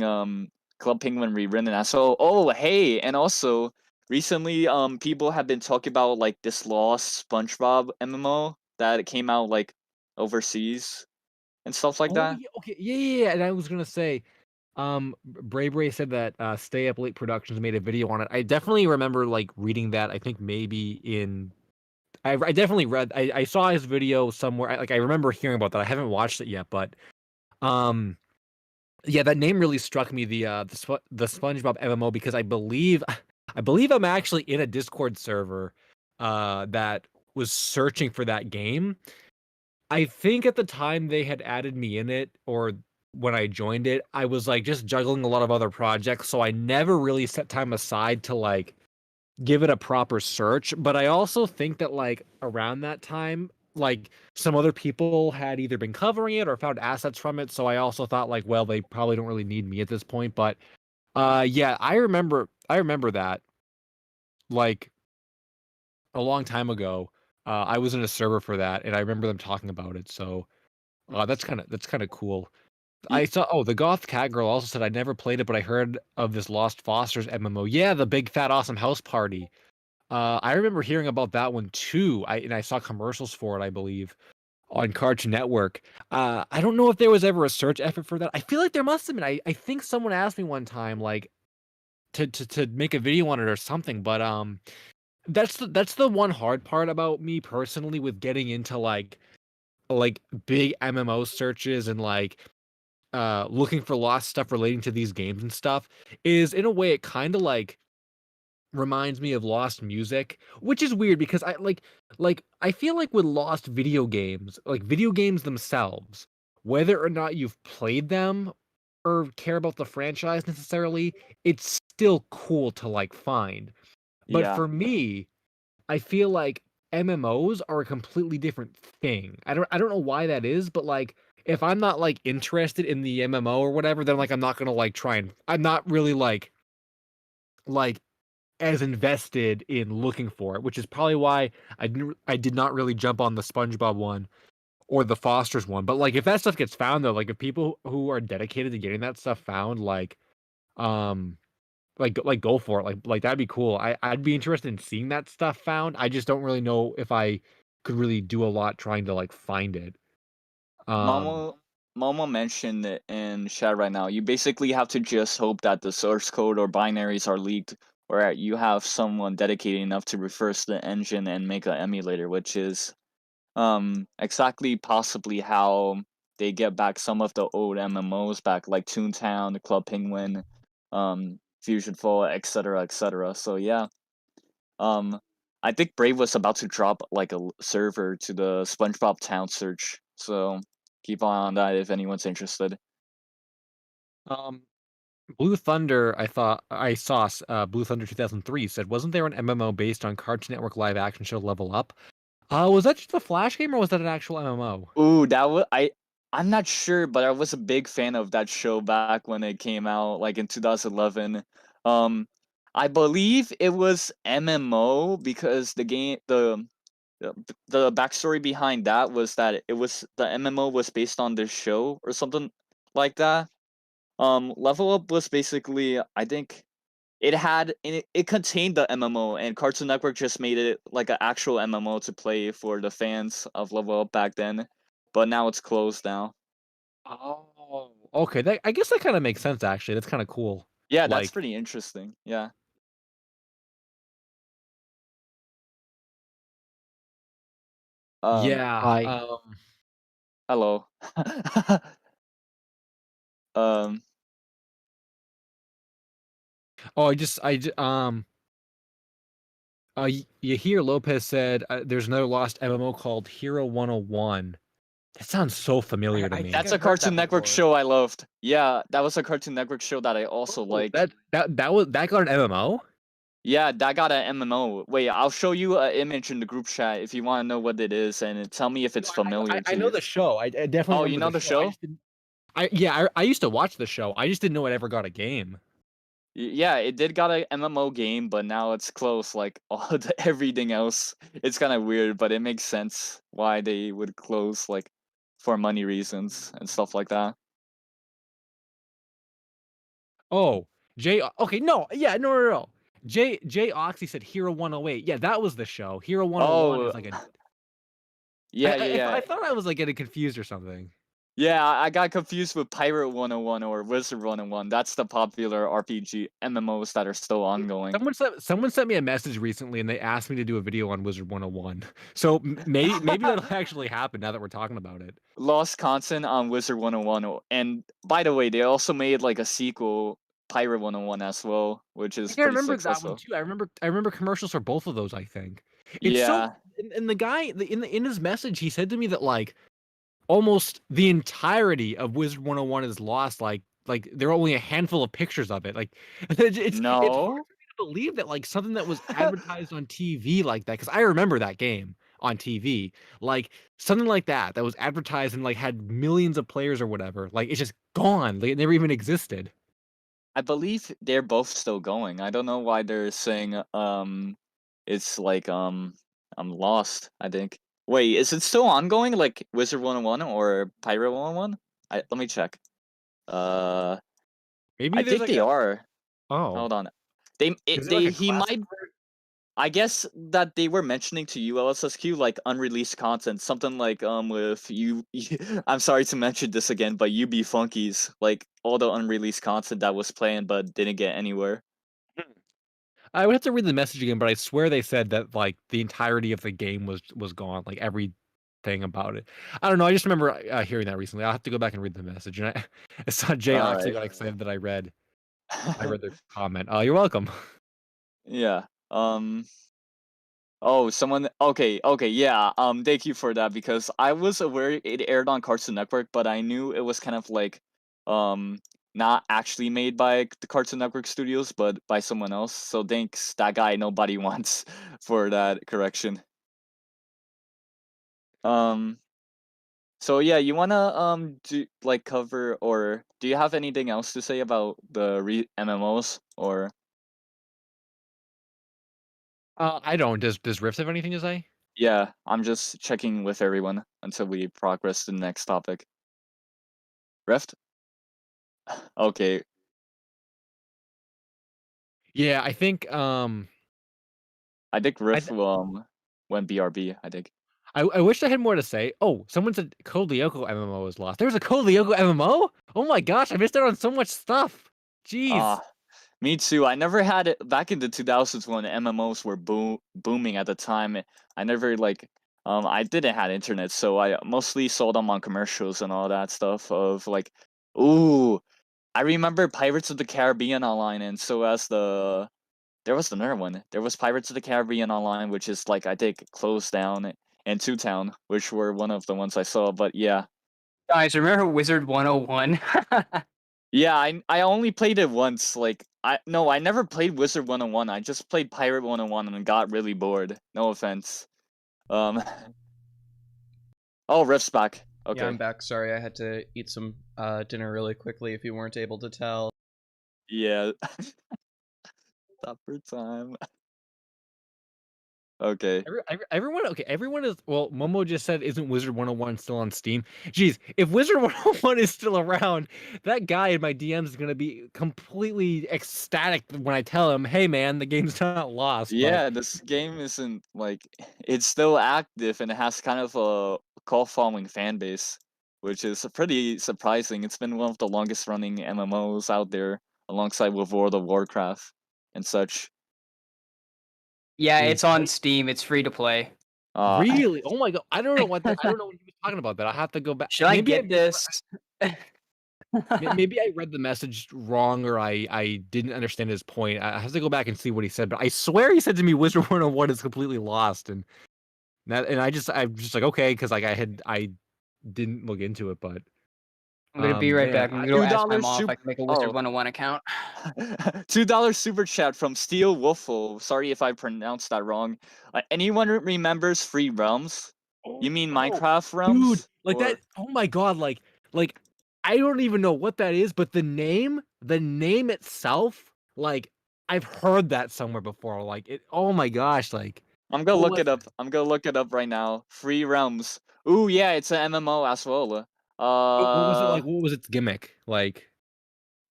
Club Penguin rewritten, and so hey, and also recently people have been talking about like this lost SpongeBob MMO that came out like overseas and stuff like Oh that. yeah, okay, yeah. And I was gonna say, Bray said that Stay Up Late Productions made a video on it. I definitely remember like reading that. I think maybe in I definitely read. I saw his video somewhere. I remember hearing about that. I haven't watched it yet, but um, yeah, that name really struck me. The SpongeBob MMO because I believe I'm actually in a Discord server, that was searching for that game. I think at the time they had added me in it, or when I joined it, I was like just juggling a lot of other projects, so I never really set time aside to like give it a proper search. But I also think that like around that time, like some other people had either been covering it or found assets from it. So I also thought like, well, they probably don't really need me at this point. But yeah, I remember that like a long time ago. I was in a server for that, and I remember them talking about it. So that's kind of cool. Ye- I saw. Oh, the Goth Cat Girl also said I never played it, but I heard of this Lost Fosters MMO. Yeah, the big fat awesome house party. I remember hearing about that one too. I saw commercials for it, I believe, on Cartoon Network. I don't know if there was ever a search effort for that. I feel like there must have been. I think someone asked me one time, like to make a video on it or something. But that's the one hard part about me personally with getting into like big MMO searches and like looking for lost stuff relating to these games and stuff is in a way it kind of like reminds me of lost music, which is weird because I I feel like with lost video games, like video games themselves, whether or not you've played them or care about the franchise necessarily, it's still cool to like find. But Yeah, for me, I feel like MMOs are a completely different thing. I don't know why that is, but like if I'm not like interested in the MMO or whatever, then like I'm not gonna like try and I'm not really like as invested in looking for it, which is probably why I did not really jump on the SpongeBob one or the Foster's one. But like if that stuff gets found though, like if people who are dedicated to getting that stuff found, um like go for it. Like that'd be cool. I'd be interested in seeing that stuff found. I just don't really know if I could really do a lot trying to like find it. Um Momo Momo mentioned it in chat right now. You basically have to just hope that the source code or binaries are leaked, or you have someone dedicated enough to reverse the engine and make an emulator, which is exactly possibly how they get back some of the old MMOs back, like Toontown, Club Penguin, Fusion Fall, etc., etc. So yeah, um, I think Brave was about to drop like a server to the SpongeBob Town search. So keep on that if anyone's interested. um Blue Thunder, I thought I saw Blue Thunder 2003 said, wasn't there an MMO based on Cartoon Network live action show Level Up? Was that just a Flash game or was that an actual MMO? Ooh, that was I'm not sure, but I was a big fan of that show back when it came out, like in 2011. Um, I believe it was MMO because the the backstory behind that was that it was the MMO was based on this show or something like that. Level Up was basically, I think it contained the MMO, and Cartoon Network just made it like an actual MMO to play for the fans of Level Up back then, but now it's closed now. Oh, okay. I guess that kind of makes sense. Actually, that's kind of cool. Yeah, that's Like, pretty interesting. Yeah. yeah. Hi. Hello. um. Oh, Yahir Lopez said there's another lost MMO called Hero 101. That sounds so familiar to I me. think That's I've a heard Cartoon that Network before. show I loved. Yeah, that was a Cartoon Network show that I also Oh, liked. that got an MMO? Yeah, that got an MMO. Wait, I'll show you an image in the group chat if you want to know what it is, and tell me if it's No, familiar I to know you. the show. I definitely Oh, you remember know the the show. I show? just didn't. I used to watch the show. I just didn't know it ever got a game. Yeah, it did got a MMO game, but now it's closed like everything else. It's kind of weird, but it makes sense why they would close, like for money reasons and stuff like that. Oh, Okay, no, yeah, no. Jay Oxy said Hero 108. Yeah, that was the show. Hero 101 Oh, is like a. yeah, yeah, yeah. I thought I was like getting confused or something. Yeah, I got confused with Pirate 101 or Wizard 101. That's the popular RPG MMOs that are still ongoing. Someone sent me a message recently and they asked me to do a video on Wizard 101. So maybe that'll actually happen now that we're talking about it. Lost content on Wizard 101. And by the way, they also made like a sequel, Pirate 101 as well, which I is think I pretty remember that one successful. too. I remember commercials for both of those, I think. It's so Yeah, and the guy in his message he said to me that like almost the entirety of Wizard 101 is lost. Like there are only a handful of pictures of it. Like it's hard no. for me to believe that like something that was advertised on TV like that, because I remember that game on TV, like something like that was advertised and like had millions of players or whatever. Like it's just gone. Like it never even existed. I believe they're both still going. I don't know why they're saying it's like I'm lost, I think. Wait, is it still ongoing like Wizard 101 or Pirate 101? Let me check. Uh Maybe I there's think like they a are. oh, Hold on. is there like a He classic? might. I guess that they were mentioning to you LSSQ like unreleased content, something like with you. I'm sorry to mention this again, but UB Funkies, like all the unreleased content that was playing but didn't get anywhere. I would have to read the message again, but I swear they said that like the entirety of the game was gone, like everything about it. I don't know. I just remember hearing that recently. I'll have to go back and read the message. And I saw Jay All Oxley right. got excited that I read the comment. Oh, you're welcome. Yeah. Oh, someone. Okay. Okay. Yeah. Thank you for that because I was aware it aired on Cartoon Network, but I knew it was kind of like, um, not actually made by the Cartoon Network studios, but by someone else. So thanks, that guy nobody wants for that correction. Um. So yeah, you wanna do like cover or do you have anything else to say about the MMOs or? I don't. Does Rift have anything to say? Yeah, I'm just checking with everyone until we progress to the next topic. Rift? Okay. Yeah, I think I think I Rift th- went BRB, I think. I wish I had more to say. Oh, someone said Code Lyoko MMO is lost. There's a Code Lyoko MMO? Oh my gosh, I missed out on so much stuff. Jeez. Ah, me too. I never had it back in the 2000s when MMOs were booming at the time. I never like I didn't have internet, so I mostly saw them on commercials and all that stuff of like, ooh, I remember Pirates of the Caribbean Online, and so as there was another one. There was Pirates of the Caribbean Online, which is like I think closed down, and Two Town, which were one of the ones I saw. But yeah, Guys, remember Wizard 101? yeah, I only played it once. Like I never played Wizard 101. I just played Pirate 101 and got really bored. No offense. Um. Oh, Rift's back. Yeah, I'm Okay. back. Sorry, I had to eat some dinner really quickly if you weren't able to tell. Yeah. Supper time. Okay. Everyone is. Well, Momo just said, "Isn't Wizard 101 still on Steam?" Jeez, if Wizard 101 is still around, that guy in my DMs is gonna be completely ecstatic when I tell him, "Hey, man, the game's not lost." But Yeah, this game isn't like it's still active and it has kind of a cult following fan base, which is pretty surprising. It's been one of the longest running MMOs out there, alongside with World of Warcraft and such. Yeah, Jeez. it's on Steam. It's free to play. really, oh my god, I don't know what I don't know what he was talking about. That I have to go back. Should I get this? Maybe I read the message wrong, or I didn't understand his point. I have to go back and see what he said. But I swear he said to me, "Wizard 101 is completely lost," and I'm just like, okay, because like I didn't look into it, but I'm gonna be right man, back. I'm gonna go ask my $2 mom if super. I can make a Wizard Oh, 101 account. $2 super chat from Steel Wolfo. Sorry if I pronounced that wrong. Anyone remembers Free Realms? You mean Minecraft dude, Realms? like that. Or Oh my god, like I don't even know what that is, but the name itself, like I've heard that somewhere before. Like it. Oh my gosh, like I'm gonna what look was it up. I'm gonna look it up right now. Free Realms. Ooh, yeah, it's an MMO as well. what was it like? What was its gimmick? Like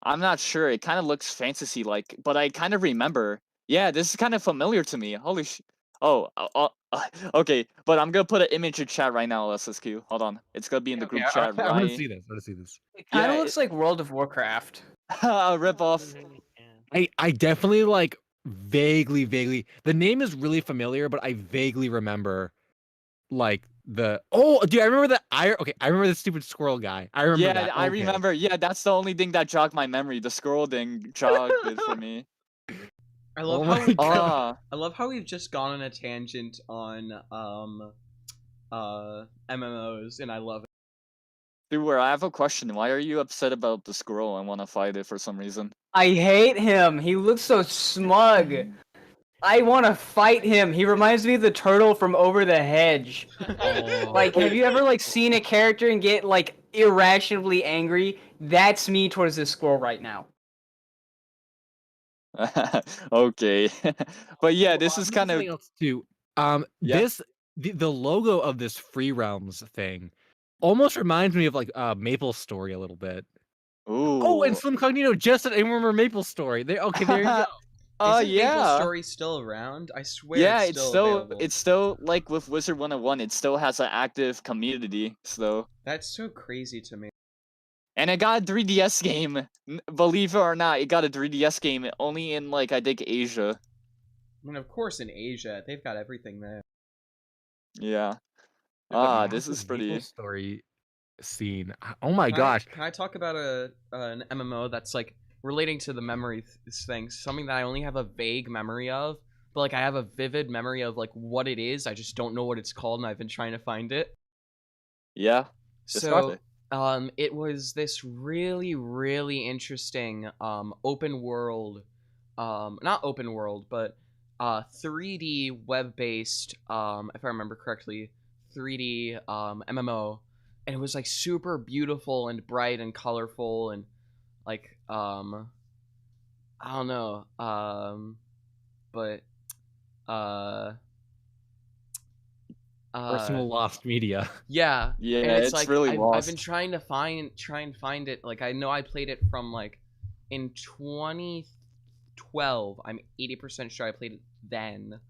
I'm not sure. It kind of looks fantasy like, but I kind of remember. Yeah, this is kind of familiar to me. Holy sh! Oh, okay. But I'm gonna put an image in chat right now, SSQ. Hold on. It's gonna be in the Okay, group chat, I want to right? see this. I want to see this. It kind of Yeah, looks like World of Warcraft. rip off. I definitely like vaguely. The name is really familiar, but I vaguely remember like dude, I remember that I remember the stupid squirrel guy. I remember Yeah, that. I Okay. remember. Yeah, that's the only thing that jogged my memory. The scroll thing jogged it for me. I love Oh how my we, god. Ah, I love how we've just gone on a tangent on MMOs, and I love it. dude, where I have a question. Why are you upset about the squirrel and want to fight it for some reason? I hate him. He looks so smug. I want to fight him. He reminds me of the turtle from Over the Hedge. Like, have you ever like seen a character and get like irrationally angry? That's me towards this squirrel right now. Okay, but yeah, this is Here's kind of something else too. yeah. The logo of this Free Realms thing almost reminds me of like Maple Story a little bit. Oh, and Ooh. Slim Cognito just said, "I remember Maple Story." There you go. Isn't Maple Yeah. Story still around? I swear Yeah, it's it's still still available. it's still like with Wizard 101, it still has an active community, so That's so crazy to me. and it got a 3DS game. Believe it or not, it got a 3DS game only in like I think Asia. I mean, of course, in Asia, they've got everything there. Yeah. The This is massive Maple pretty Story scene. Oh my Can I, gosh. can I talk about an MMO that's like relating to the memory thing? Something that I only have a vague memory of, but like I have a vivid memory of like what it is. I just don't know what it's called, and I've been trying to find it. yeah. Describe So, it. it was this really interesting open world, not open world, but 3D web based, if I remember correctly, 3D MMO, and it was like super beautiful and bright and colorful and like I don't know, but uh Personal lost media. yeah, Yeah, and it's it's like really I've been lost. trying to find it. Like I know I played it from like in 2012. I'm 80% sure I played it then,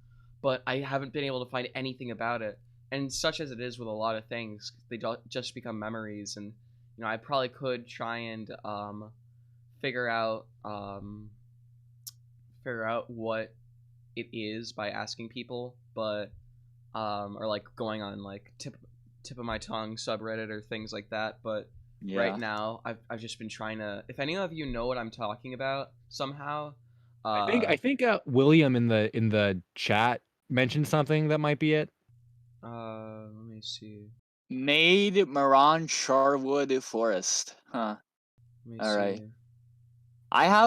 but I haven't been able to find anything about it. And such as it is with a lot of things, they just become memories. And you know, I probably could try and figure out what it is by asking people, but or like going on like tip of my tongue subreddit or things like that. But right Yeah. now, I've just been trying to. If any of you know what I'm talking about somehow, I think William in the chat mentioned something that might be it. let me see. Made Moran Charwood Forest. Huh. Let me All right. see.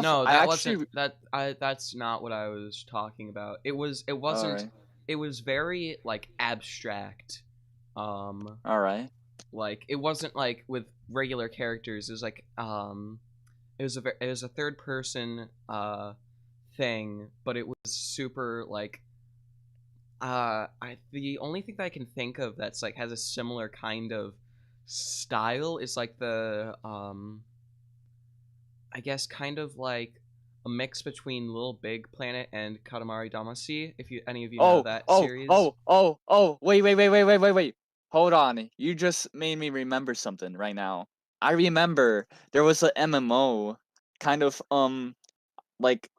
No, I that actually wasn't that. That's not what I was talking about. It all wasn't. right. It was very like abstract. All right. Like it wasn't like with regular characters. It was like it was a third person thing, but it was super like The only thing that I can think of that's like has a similar kind of style is like the I guess kind of like a mix between Little Big Planet and Katamari Damacy. If any of you know that series. Wait. Hold on. You just made me remember something right now. I remember there was an MMO kind of like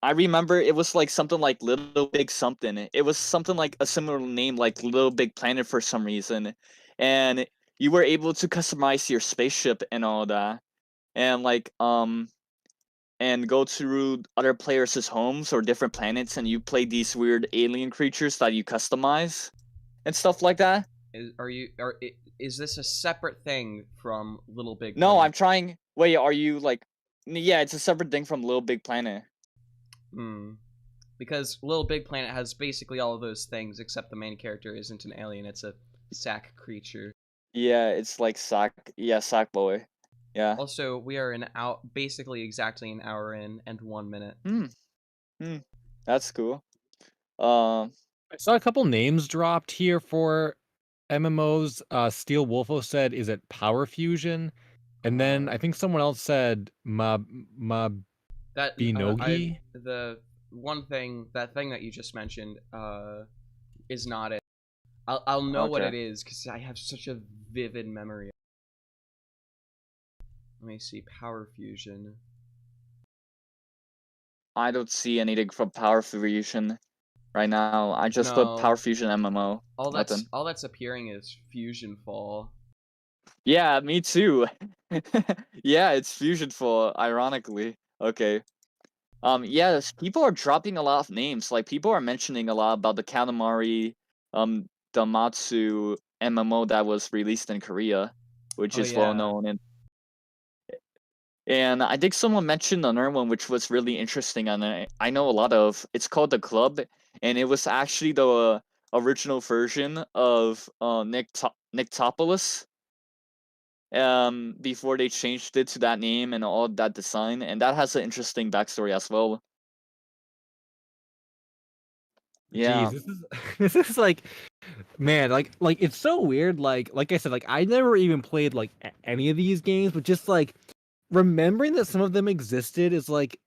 I remember it was like something like Little Big something. It was something like a similar name like Little Big Planet for some reason. And you were able to customize your spaceship and all that. And like and go through other players' homes or different planets and you play these weird alien creatures that you customize and stuff like that. Is this a separate thing from Little Big Planet? No, I'm trying. Wait, are you like? Yeah, it's a separate thing from Little Big Planet. Because Little Big Planet has basically all of those things, except the main character isn't an alien; it's a sack creature. Yeah, it's like Sackboy. Yeah. Also, we are basically exactly an hour in and 1 minute. That's cool. I saw a couple names dropped here for MMOs. Steel Wolfo said, "Is it Power Fusion?" And then I think someone else said Mabinogi. That thing that you just mentioned, is not it. I'll know what it is because I have such a vivid memory. Let me see, Power Fusion. I don't see anything from Power Fusion right now. I just put Power Fusion MMO. All that's appearing is Fusion Fall. Yeah, me too. Yeah, it's Fusion Fall, ironically. Okay. Yes, people are dropping a lot of names. Like people are mentioning a lot about the Katamari Damatsu MMO that was released in Korea, which is well known. And I think someone mentioned another one which was really interesting, and I know a lot of. It's called The Club, and it was actually the original version of Nyctopolis. Before they changed it to that name and all that design, and that has an interesting backstory as well. Yeah. Jeez, this is like, man, like it's so weird. Like I said, like I never even played like any of these games, but just like remembering that some of them existed is like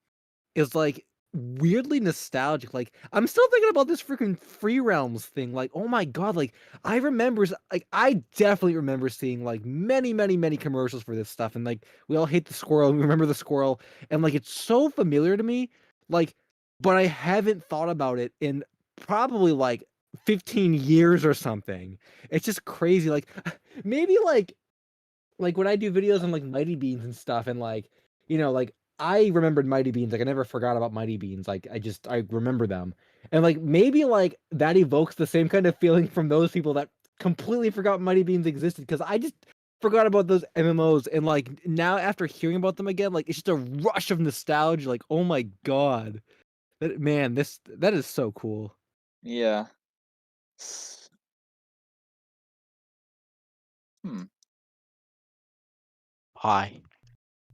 weirdly nostalgic. Like I'm still thinking about this freaking Free Realms thing. Like, oh my god, like I definitely remember seeing like many commercials for this stuff, and like we all hate the squirrel, we remember the squirrel, and like it's so familiar to me. Like, but I haven't thought about it in probably like 15 years or something. It's just crazy. Like maybe like when I do videos on like Mighty Beans and stuff, and like, you know, like I remembered Mighty Beans. Like I never forgot about Mighty Beans. Like I remember them. And like maybe like that evokes the same kind of feeling from those people that completely forgot Mighty Beans existed, because I just forgot about those MMOs, and like now after hearing about them again, like it's just a rush of nostalgia. Like, oh my god. That is so cool. Yeah. Hi.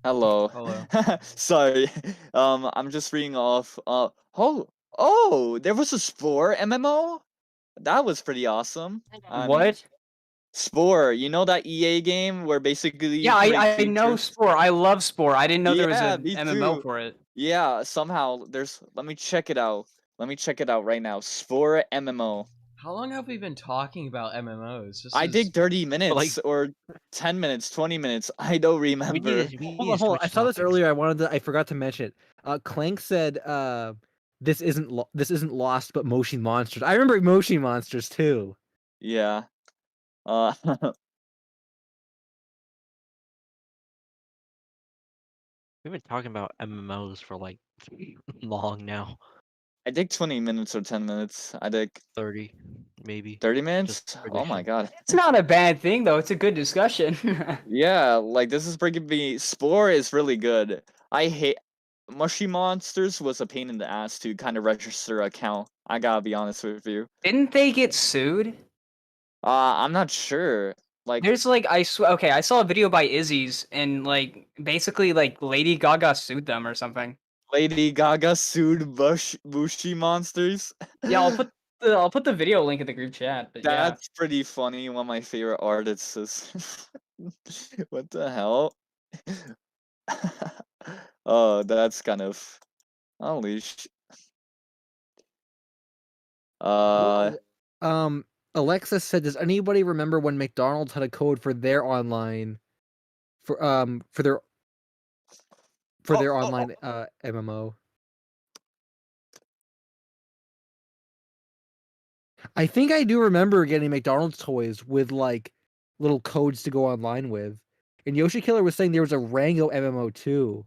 Hello. Sorry. I'm just reading off. There was a Spore MMO. That was pretty awesome. What? Spore, you know that EA game where basically Yeah, I know Spore. I love Spore. I didn't know there was an MMO for it. Yeah, somehow there's. Let me check it out. Right now. Spore MMO. How long have we been talking about MMOs? I think 30 minutes or 10 minutes, 20 minutes. I don't remember. Hold on. I saw this earlier. I forgot to mention it. Clank said, this isn't Lost, but Motion Monsters. I remember Motion Monsters too. Yeah. We've been talking about MMOs for like long now. I think 20 minutes or 10 minutes. I think 30, maybe. 30 minutes? Oh my god. It's not a bad thing though. It's a good discussion. Yeah, like this is bringing me. Spore is really good. I hate Mushy Monsters was a pain in the ass to kind of register an account. I gotta be honest with you. Didn't they get sued? I'm not sure. Like there's like I saw a video by Izzy's, and like basically like Lady Gaga sued them or something. Lady Gaga sued Mushy Monsters. Yeah, I'll put the video link in the group chat. But yeah, That's pretty funny. One of my favorite artists is. What the hell? Oh, that's kind of unleashed. Alexa said, "Does anybody remember when McDonald's had a code for their online, for their online MMO?" I think I do remember getting McDonald's toys with like little codes to go online with. And Yoshi Killer was saying there was a Rango MMO too.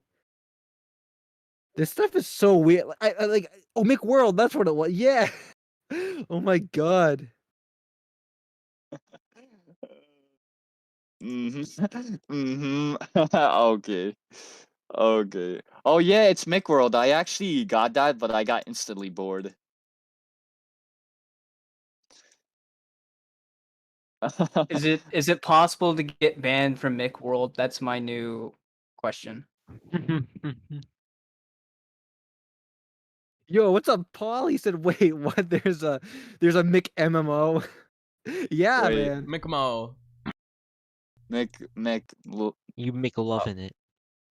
This stuff is so weird. I like McWorld, that's what it was. Yeah. Oh my god. Okay. Okay. Oh yeah, it's McWorld. I actually got that, but I got instantly bored. is it possible to get banned from McWorld? That's my new question. Yo, what's up, Paul? He said, "Wait, what? There's a Mick MMO." Yeah, Wait. man. McMo. You make a love in it.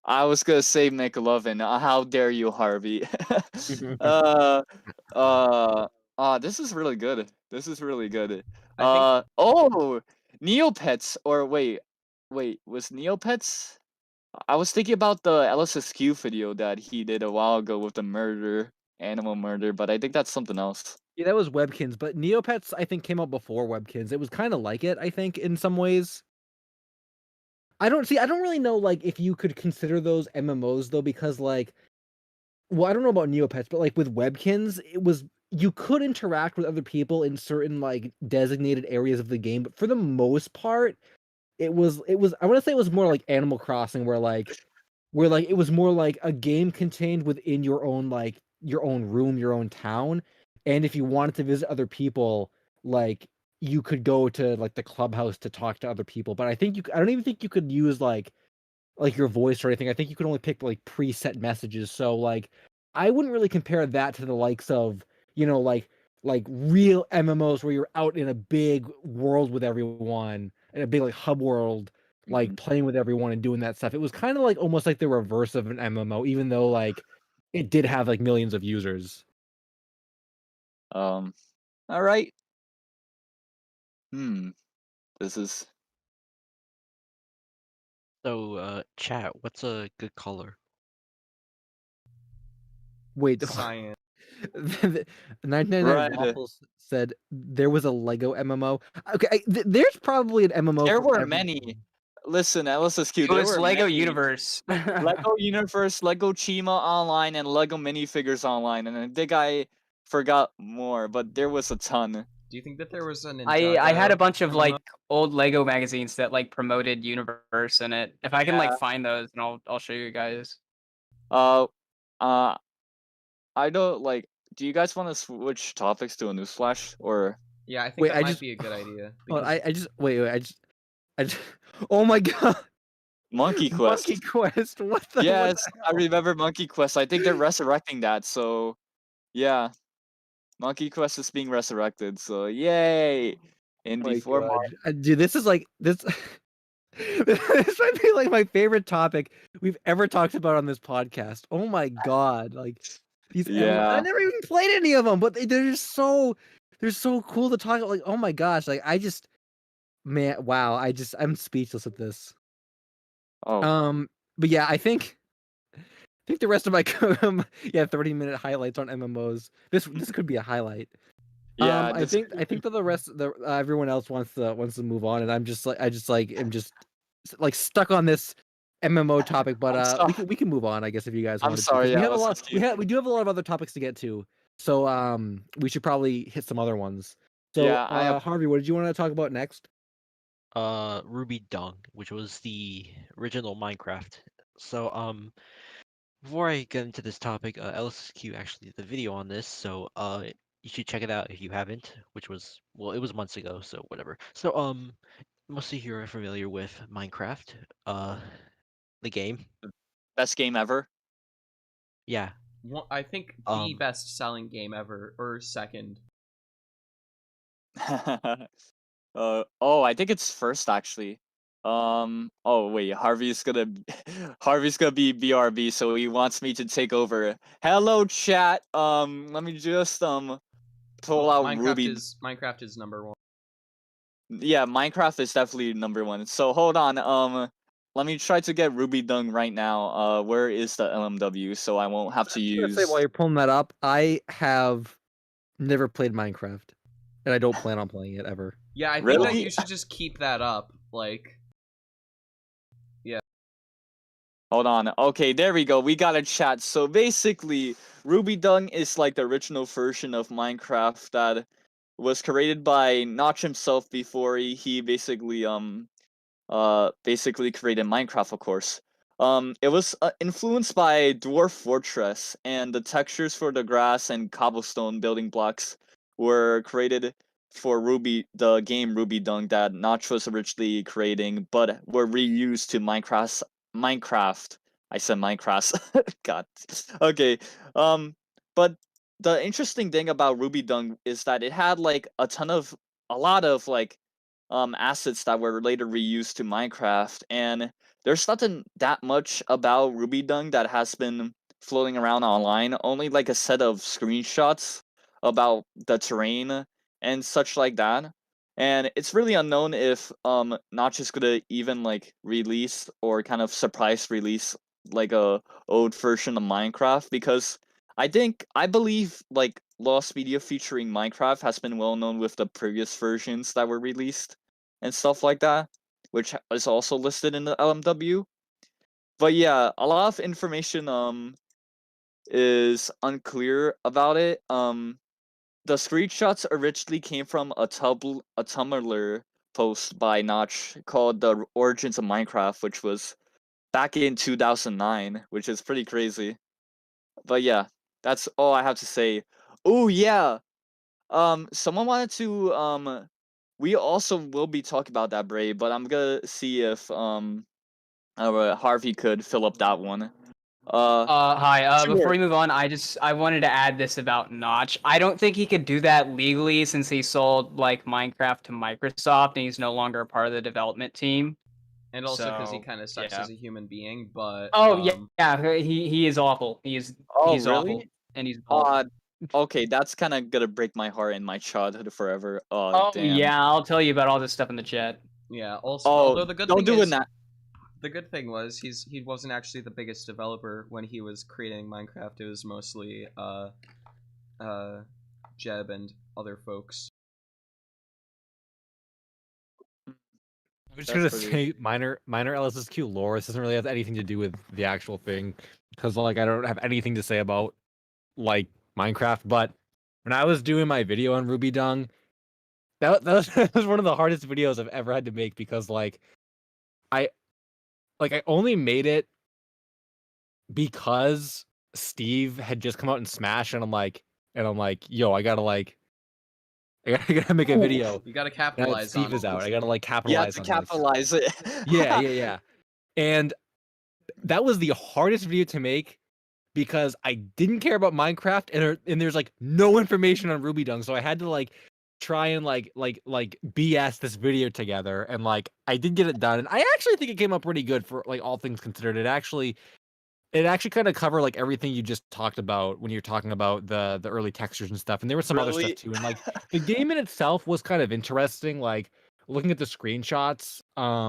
I was gonna say McLovin. How dare you, Harvey? This is really good. This is really good. I think Oh, Neopets, or wait, was Neopets? I was thinking about the LSSQ video that he did a while ago with the animal murder, but I think that's something else. Yeah, that was Webkins, but Neopets I think came out before Webkins. It was kind of like it, I think, in some ways. I don't really know like if you could consider those MMOs though, because like, well, I don't know about Neopets, but like with Webkins, you could interact with other people in certain like designated areas of the game, but for the most part, it was I want to say it was more like Animal Crossing, where it was more like a game contained within your own room, your own town, and if you wanted to visit other people, like you could go to like the clubhouse to talk to other people. But I don't even think you could use like your voice or anything. I think you could only pick like preset messages. So like I wouldn't really compare that to the likes of, like real MMOs where you're out in a big world with everyone, in a big like hub world, like playing with everyone and doing that stuff. It was kind of like almost like the reverse of an MMO, even though like it did have like millions of users. All right. This is So, chat, what's a good color? Wait, science. 999 Right. Waffles said there was a Lego MMO. Okay, there's probably an MMO. There for were every many. game. Listen, LSSQ, It there was were Lego many. Universe. Lego Universe, Lego Chima Online, and Lego minifigures online, and I think I forgot more, but there was a ton. Do you think that there was an I had a Ninjago bunch of MMO? like old Lego magazines that like promoted Universe in it. If I can Yeah. like find those, and I'll show you guys. Uh, I don't like. Do you guys want to switch topics to a newsflash, or Yeah, I think Wait, that I might just be a good idea. hold on, because- I just wait, I just oh my god. Monkey Quest? Monkey Quest. What the Yes, I hell? remember Monkey Quest. I think they're resurrecting that. So, yeah, Monkey Quest is being resurrected. So, yay! And Oh my before god. Dude, this is like this this might be like my favorite topic we've ever talked about on this podcast. Oh my god. Like these I yeah, never even played any of them, but they're just they're so cool to talk about. Like, oh my gosh, like man, wow, I'm speechless at this. oh But yeah, I think the rest of my 30-minute highlights on MMOs. This could be a highlight. yeah. I think that the rest the everyone else wants to move on, and I'm just like am just like stuck on this MMO topic. But we can move on, I guess, if you guys I'm wanted to, because sorry. we Yeah, have a let's lot just keep. we do have a lot of other topics to get to. So we should probably hit some other ones. So Yeah, I have. Harvey, what did you want to talk about next? Ruby Dung, which was the original Minecraft. So, before I get into this topic, LSQ actually did the video on this, so you should check it out if you haven't. Which was, well, it was months ago, so whatever. So most of you are familiar with Minecraft, the game. Best game ever. Yeah. I think the best-selling game ever, or second. Oh, I think it's first actually. Oh wait, Harvey's gonna be BRB, so he wants me to take over. Hello, chat. Let me just pull out Ruby. Minecraft is number one. Yeah, Minecraft is definitely number one. So hold on. Let me try to get Ruby Dung right now. Where is the LMW? So I won't have to I was gonna say, use. while you're pulling that up, I have never played Minecraft, and I don't plan on playing it ever. Yeah, I think that Really? you should just keep that up. Like, Hold on. Okay, there we go. We got a chat. So basically, Ruby Dung is like the original version of Minecraft that was created by Notch himself before he basically created Minecraft, of course. It was influenced by Dwarf Fortress, and the textures for the grass and cobblestone building blocks were created for the game Ruby Dung that Notch was originally creating, but were reused to Minecraft. I said Minecraft. God. Okay. But the interesting thing about Ruby Dung is that it had like a lot of like assets that were later reused to Minecraft, and there's nothing that much about Ruby Dung that has been floating around online. Only like a set of screenshots about the terrain and such like that. And it's really unknown if Notch is gonna even like release or kind of surprise release like a old version of Minecraft, because I believe like Lost Media featuring Minecraft has been well known with the previous versions that were released and stuff like that, which is also listed in the LMW. But yeah, a lot of information is unclear about it. The screenshots originally came from a Tumblr post by Notch called "The Origins of Minecraft," which was back in 2009, which is pretty crazy. But yeah, that's all I have to say. Oh yeah, someone wanted to we also will be talking about that, Bray, but I'm gonna see if Harvey could fill up that one. Hi. Before Sure. we move on, I wanted to add this about Notch. I don't think he could do that legally since he sold like Minecraft to Microsoft and he's no longer a part of the development team. and also because he So kind of sucks yeah. as a human being. But Oh yeah. He is awful. Oh He's awful really? and he's bald. Okay, that's kind of gonna break my heart and my childhood forever. Oh Oh damn. yeah, I'll tell you about all this stuff in the chat. yeah, also Oh, although the good don't thing do it is now. the good thing was he wasn't actually the biggest developer when he was creating Minecraft. It was mostly Jeb and other folks. I'm just That's gonna pretty. say minor LSSQ lore. This doesn't really have anything to do with the actual thing, because like I don't have anything to say about like Minecraft. But when I was doing my video on Ruby Dung, that was one of the hardest videos I've ever had to make, because I I only made it because Steve had just come out and Smash, and I'm like, yo, I gotta make a video. You got to Now that capitalize Steve on is it. out, I gotta like You have capitalize to on this. capitalize it. Yeah. And that was the hardest video to make because I didn't care about Minecraft, and there's like no information on Ruby Dung, so I had to like try and like BS this video together, and like I did get it done, and I actually think it came out pretty good for like all things considered. It actually kind of covered like everything you just talked about when you're talking about the early textures and stuff, and there was some other stuff Really? too, and like the game in itself was kind of interesting, like looking at the screenshots.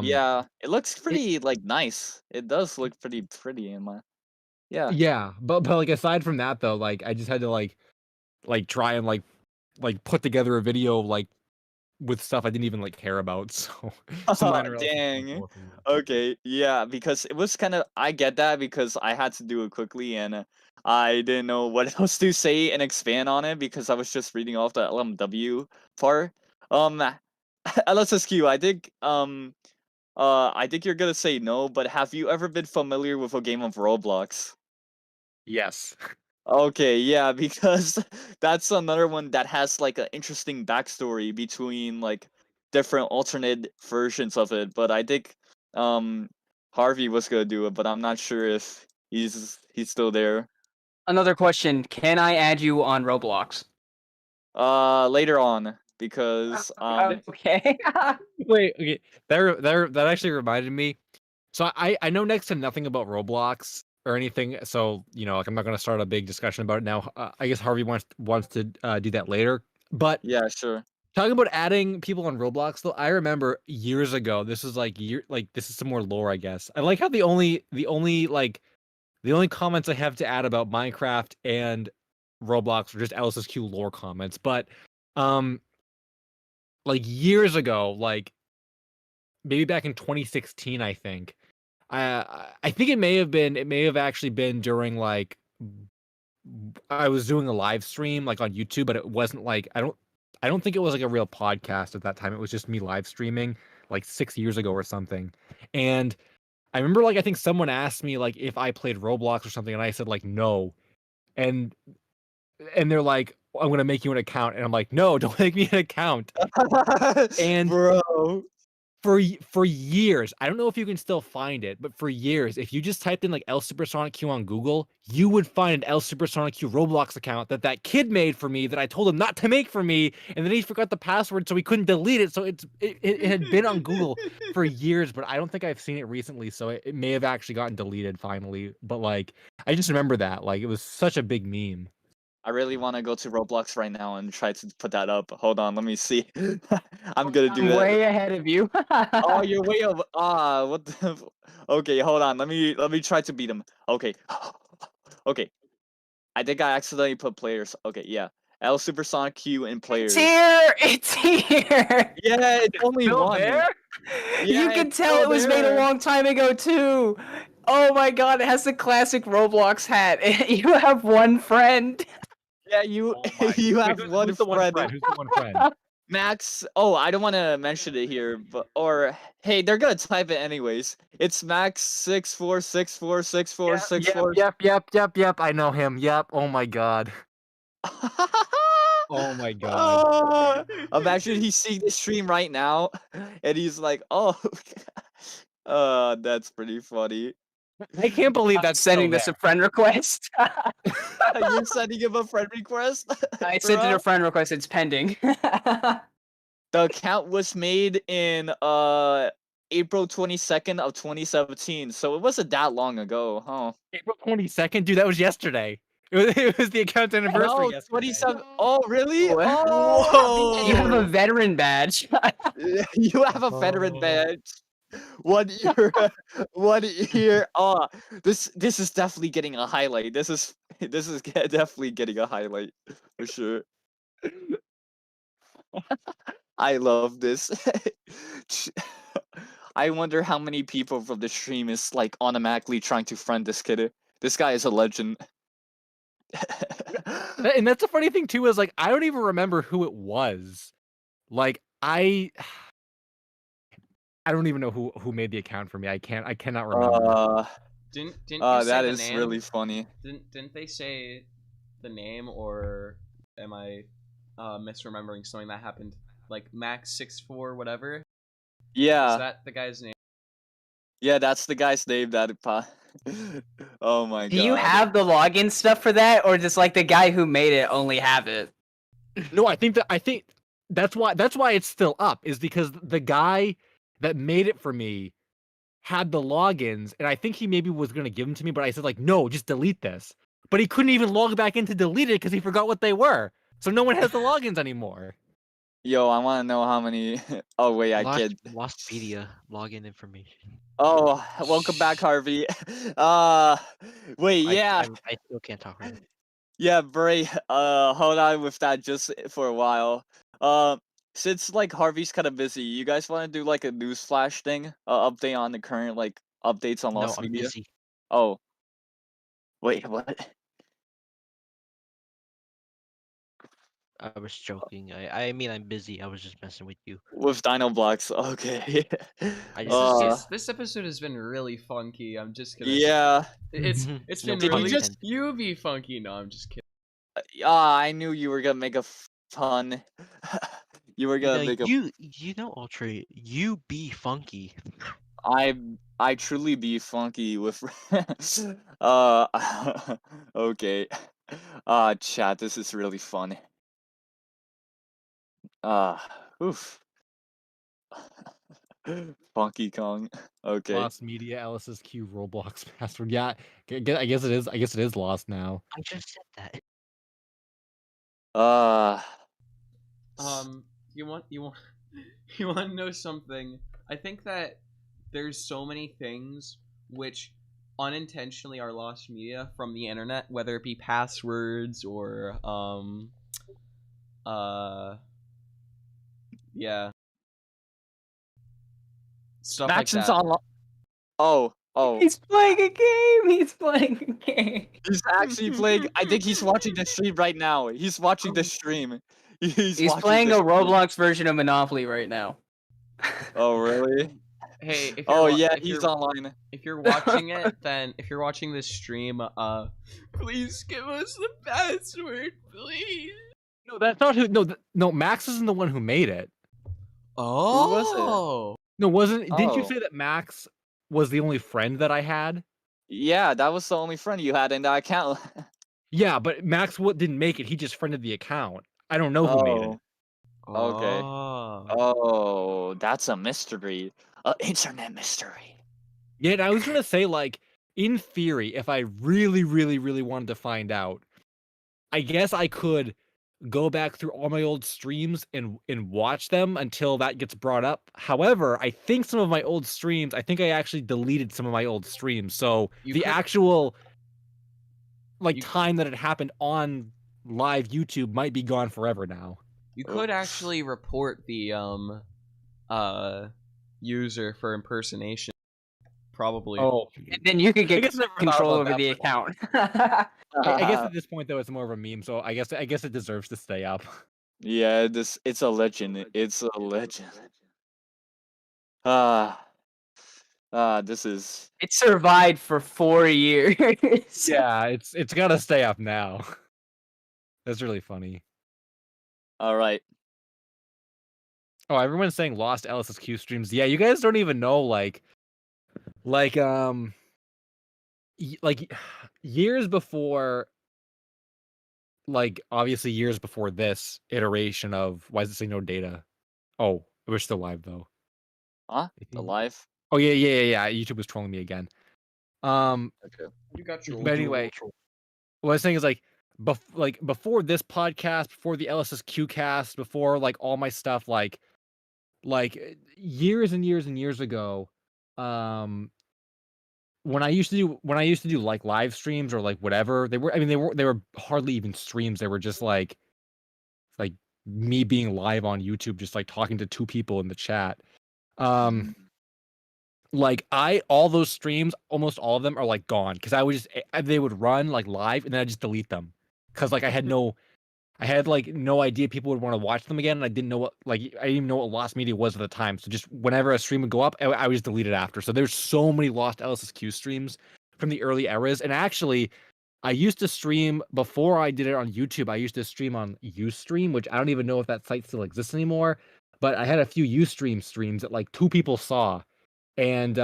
Yeah, it looks It pretty like nice. It does look pretty pretty in my. Yeah. Yeah, but like aside from that though, like I just had to like try and like put together a video like with stuff I didn't even like care about. So some minor else Dang. for me. Okay, yeah, because it was kind of I get that because I had to do it quickly, and I didn't know what else to say and expand on it because I was just reading off the LMW part. Um LSSQ, I think you're gonna say no, but have you ever been familiar with a game of Roblox? Yes. Okay, yeah, because that's another one that has like an interesting backstory between like different alternate versions of it. But I think um Harvey was gonna do it, but I'm not sure if he's still there. Another question: can I add you on Roblox? Later on. because Okay. Wait, okay. That actually reminded me. So I know next to nothing about Roblox or anything. So like I'm not gonna start a big discussion about it now. I guess Harvey wants to do that later. But yeah, sure. talking about adding people on Roblox, though, I remember years ago. This is this is some more lore, I guess. I like how the only comments I have to add about Minecraft and Roblox are just LSSQ lore comments. But like years ago, like maybe back in 2016, I think. I think it may have actually been during like I was doing a live stream like on YouTube, but it wasn't like I don't think it was like a real podcast at that time. It was just me live streaming like 6 years ago or something. And I remember like I think someone asked me like if I played Roblox or something, and I said like no. And they're like, I'm gonna make you an account, and I'm like, no, don't make me an account. And Bro. for years, I don't know if you can still find it, but for years, if you just typed in like El Supersonic Q on Google, you would find an El Supersonic Q Roblox account that kid made for me that I told him not to make for me, and then he forgot the password, so he couldn't delete it. So it had been on Google for years, but I don't think I've seen it recently. So it may have actually gotten deleted finally. But like, I just remember that like it was such a big meme. I really want to go to Roblox right now and try to put that up. Hold on, let me see. I'm gonna do I'm that. way ahead of you. Oh, you're way over. What the? Okay, hold on. Let me try to beat him. Okay. Okay. I think I accidentally put players. Okay, yeah. L Supersonic Q and It's players. here. It's here. Yeah, it's only Still one. there? Yeah, You can it's tell still it was made a there. long time ago too. Oh my god, it has the classic Roblox hat. You have one friend. Yeah, you Oh my! you Wait, have one who's the one friend. friend? Who's the one friend? Max. Oh, I don't want to mention it here, but hey, they're gonna type it anyways. It's Max 64646464. Yep. I know him. Yep. Oh my god. Oh my god. Imagine he's seeing the stream right now, and he's like, "Oh, that's pretty funny." I can't believe I'm that's sending still this there. a friend request. You're sending him a friend request, I sent it bro? a friend request. It's pending. The account was made in April 22nd of 2017, so it wasn't that long ago, huh? April 22nd, dude. That was yesterday. It was the account's anniversary No, yesterday. 27. Oh, really? Whoa. Oh, You have a Whoa. veteran badge. you have a veteran badge. 1 year, 1 year. Oh, this is definitely getting a highlight. This is definitely getting a highlight for sure. I love this. I wonder how many people from the stream is like automatically trying to friend this kid. This guy is a legend. And that's the funny thing too is like I don't even remember who it was. Like I don't even know who made the account for me. I cannot remember. Didn't you say That the is name? really funny. Didn't they say the name, or am I misremembering something that happened? Like Max 64 whatever. Is Yeah, that the guy's name? yeah, that's the guy's name. Oh my Do you god. have the login stuff for that, or does like the guy who made it only have it? No, I think that's why it's still up is because the guy that made it for me had the logins, and I think he maybe was gonna give them to me, but I said like, no, just delete this. But he couldn't even log back in to delete it because he forgot what they were. So no one has the logins anymore. Yo, I want to know how many. Oh wait, I Lost kid. Lostpedia login information. Oh, welcome back, Harvey. Wait, yeah, I still can't talk right now. yeah, Bray. Hold on with that just for a while. Since like Harvey's kind of busy, you guys want to do like a news flash thing? Update on the current like updates on No, Lost I'm Media. busy. Oh, wait, what? I was joking. I mean I'm busy. I was just messing with you. With Dino Blocks. Okay. I just This episode has been really funky. I'm just gonna. Yeah. It's No been pun really intended. you be funky. No, I'm just kidding. I knew you were gonna make a pun. You were gonna make a. you know Ultra, you be funky. I truly be funky with. uh. Okay. Chat. This is really fun. Oof. Funky Kong. Okay. Lost Media, LSSQ, Roblox password. Yeah, I guess it is. I guess it is lost now. I just said that. Uh, You want you want you want to know something? I think that there's so many things which unintentionally are lost media from the internet, whether it be passwords or yeah, stuff like Maxon's that. online. Oh. He's playing a game. He's playing a game. He's actually playing. I think he's watching the stream right now. He's watching the stream. He's watching playing the a stream. Roblox version of Monopoly right now. Oh, really? Hey, if you're Oh, yeah, if he's you're, online. if you're watching it, then if you're watching this stream, please give us the password, please. No, that's not who. No, Max isn't the one who made it. Oh, was No, wasn't? Didn't you Oh. say that Max was the only friend that I had? Yeah, that was the only friend you had in that account. Yeah, but Max didn't make it. He just friended the account. I don't know who made it. Okay. Oh. Oh, that's a mystery. Internet mystery. Yeah, and I was gonna say, like, in theory, if I really, really, really wanted to find out, I guess I could go back through all my old streams and watch them until that gets brought up. However, I think some of my old streams, I think I actually deleted some of my old streams. So You the could- actual You- time that it happened on live YouTube might be gone forever now. You could actually report the user for impersonation. Probably. Oh, And then you could I get guess I never thought control about over that, the but- account. I guess at this point though, it's more of a meme. So I guess it deserves to stay up. Yeah, it's a legend. It's a legend. This is It survived for 4 years. Yeah, it's gotta stay up now. That's really funny. all right. Oh, everyone's saying lost LSSQ streams. Yeah, you guys don't even know like years before, like obviously years before this iteration of why does it say no data? Oh, we're still live though. Huh? Alive? Oh yeah. YouTube was trolling me again. Okay. You got your But anyway, what I was saying is like before this podcast, before the LSSQ cast, before like all my stuff, like years and years and years ago, when I used to do like live streams or like whatever, they were hardly even streams. They were just like me being live on YouTube, just like talking to two people in the chat. Like all those streams, almost all of them are like gone because I would just they would run like live and then I just delete them because like I had no idea people would want to watch them again, and I didn't know what I didn't even know what lost media was at the time. So just whenever a stream would go up, I would just delete it after. So there's so many lost LSSQ streams from the early eras, and actually, I used to stream before I did it on YouTube. I used to stream on Ustream, which I don't even know if that site still exists anymore. But I had a few Ustream streams that like 2 people saw. And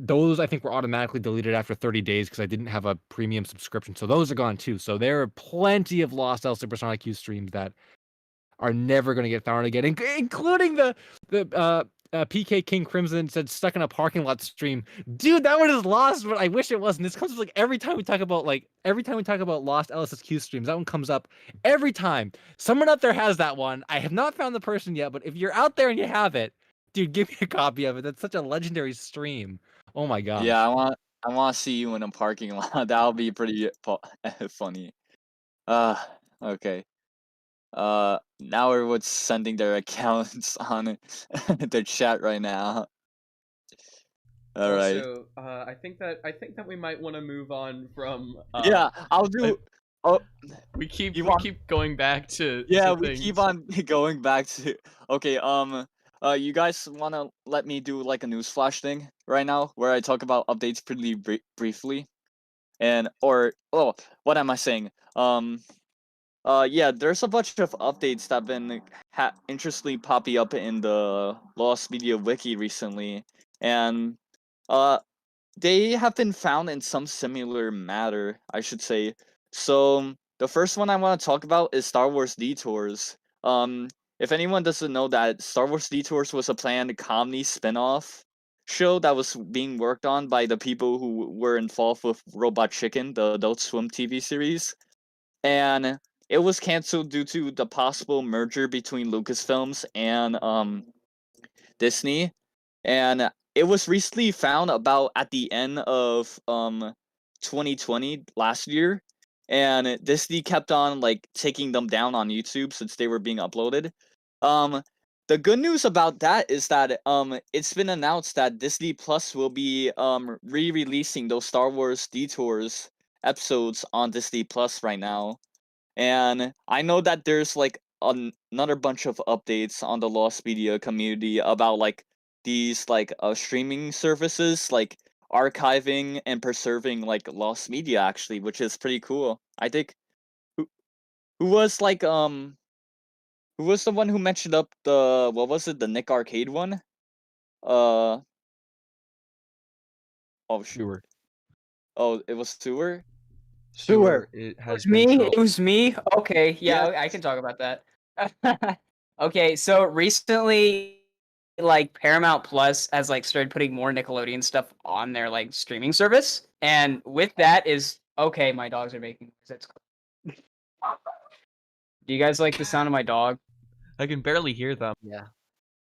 those I think were automatically deleted after 30 days because I didn't have a premium subscription. So those are gone too. So there are plenty of lost L Supersonic Q streams that are never going to get found again, including the PK King Crimson said stuck in a parking lot stream. Dude, that one is lost, but I wish it wasn't. This comes up like every time we talk about lost LSSQ streams, that one comes up every time. Someone out there has that one. I have not found the person yet, but if you're out there and you have it, dude, give me a copy of it. That's such a legendary stream. Oh my gosh. Yeah, I want to see you in a parking lot. That'll be pretty funny. Okay. Now everyone's sending their accounts on their chat right now. All right. Also, I think that we might want to move on from. Yeah, I'll do. We keep You keep going back to. Yeah, to we things. keep on going back to. Okay. You guys wanna let me do like a news flash thing right now, where I talk about updates pretty briefly, what am I saying? Yeah, there's a bunch of updates that have been interestingly popping up in the Lost Media Wiki recently, and they have been found in some similar matter, I should say. So the first one I want to talk about is Star Wars Detours. if anyone doesn't know that Star Wars Detours was a planned comedy spin-off show that was being worked on by the people who were involved with Robot Chicken, the Adult Swim TV series. And it was canceled due to the possible merger between Lucasfilms and Disney. And it was recently found about at the end of 2020 last year, and Disney kept on like taking them down on YouTube since they were being uploaded. Um, the good news about that is that it's been announced that Disney Plus will be re-releasing those Star Wars Detours episodes on Disney Plus right now. And I know that there's like another bunch of updates on the Lost Media community about like these like streaming services like archiving and preserving like lost media actually, which is pretty cool. I think who who was like who was the one who mentioned up the what was it, the Nick Arcade one? Oh shoot. Sure. Oh, it was Sewer? Sewer, it It has was me. been It was me. Okay, yeah, Yeah. I can talk about that. Okay, so recently, like Paramount Plus has like started putting more Nickelodeon stuff on their like streaming service, and with that is okay. My dogs are making noise. That's Do you guys like the sound of my dog? I can barely hear them. Yeah.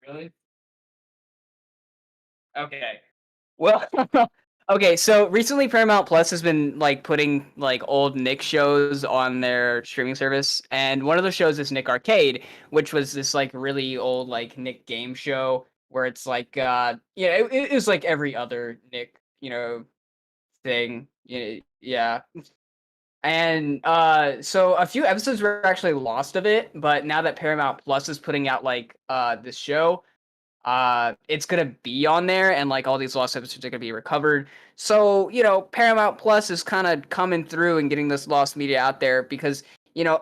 Really? Okay. Well, okay, so recently Paramount Plus has been like putting like old Nick shows on their streaming service, and one of the shows is Nick Arcade, which was this like really old like Nick game show where it's like it was like every other Nick, thing. Yeah. And so a few episodes were actually lost of it, but now that Paramount Plus is putting out like this show, it's gonna be on there, and like all these lost episodes are gonna be recovered. So Paramount Plus is kind of coming through and getting this lost media out there because hold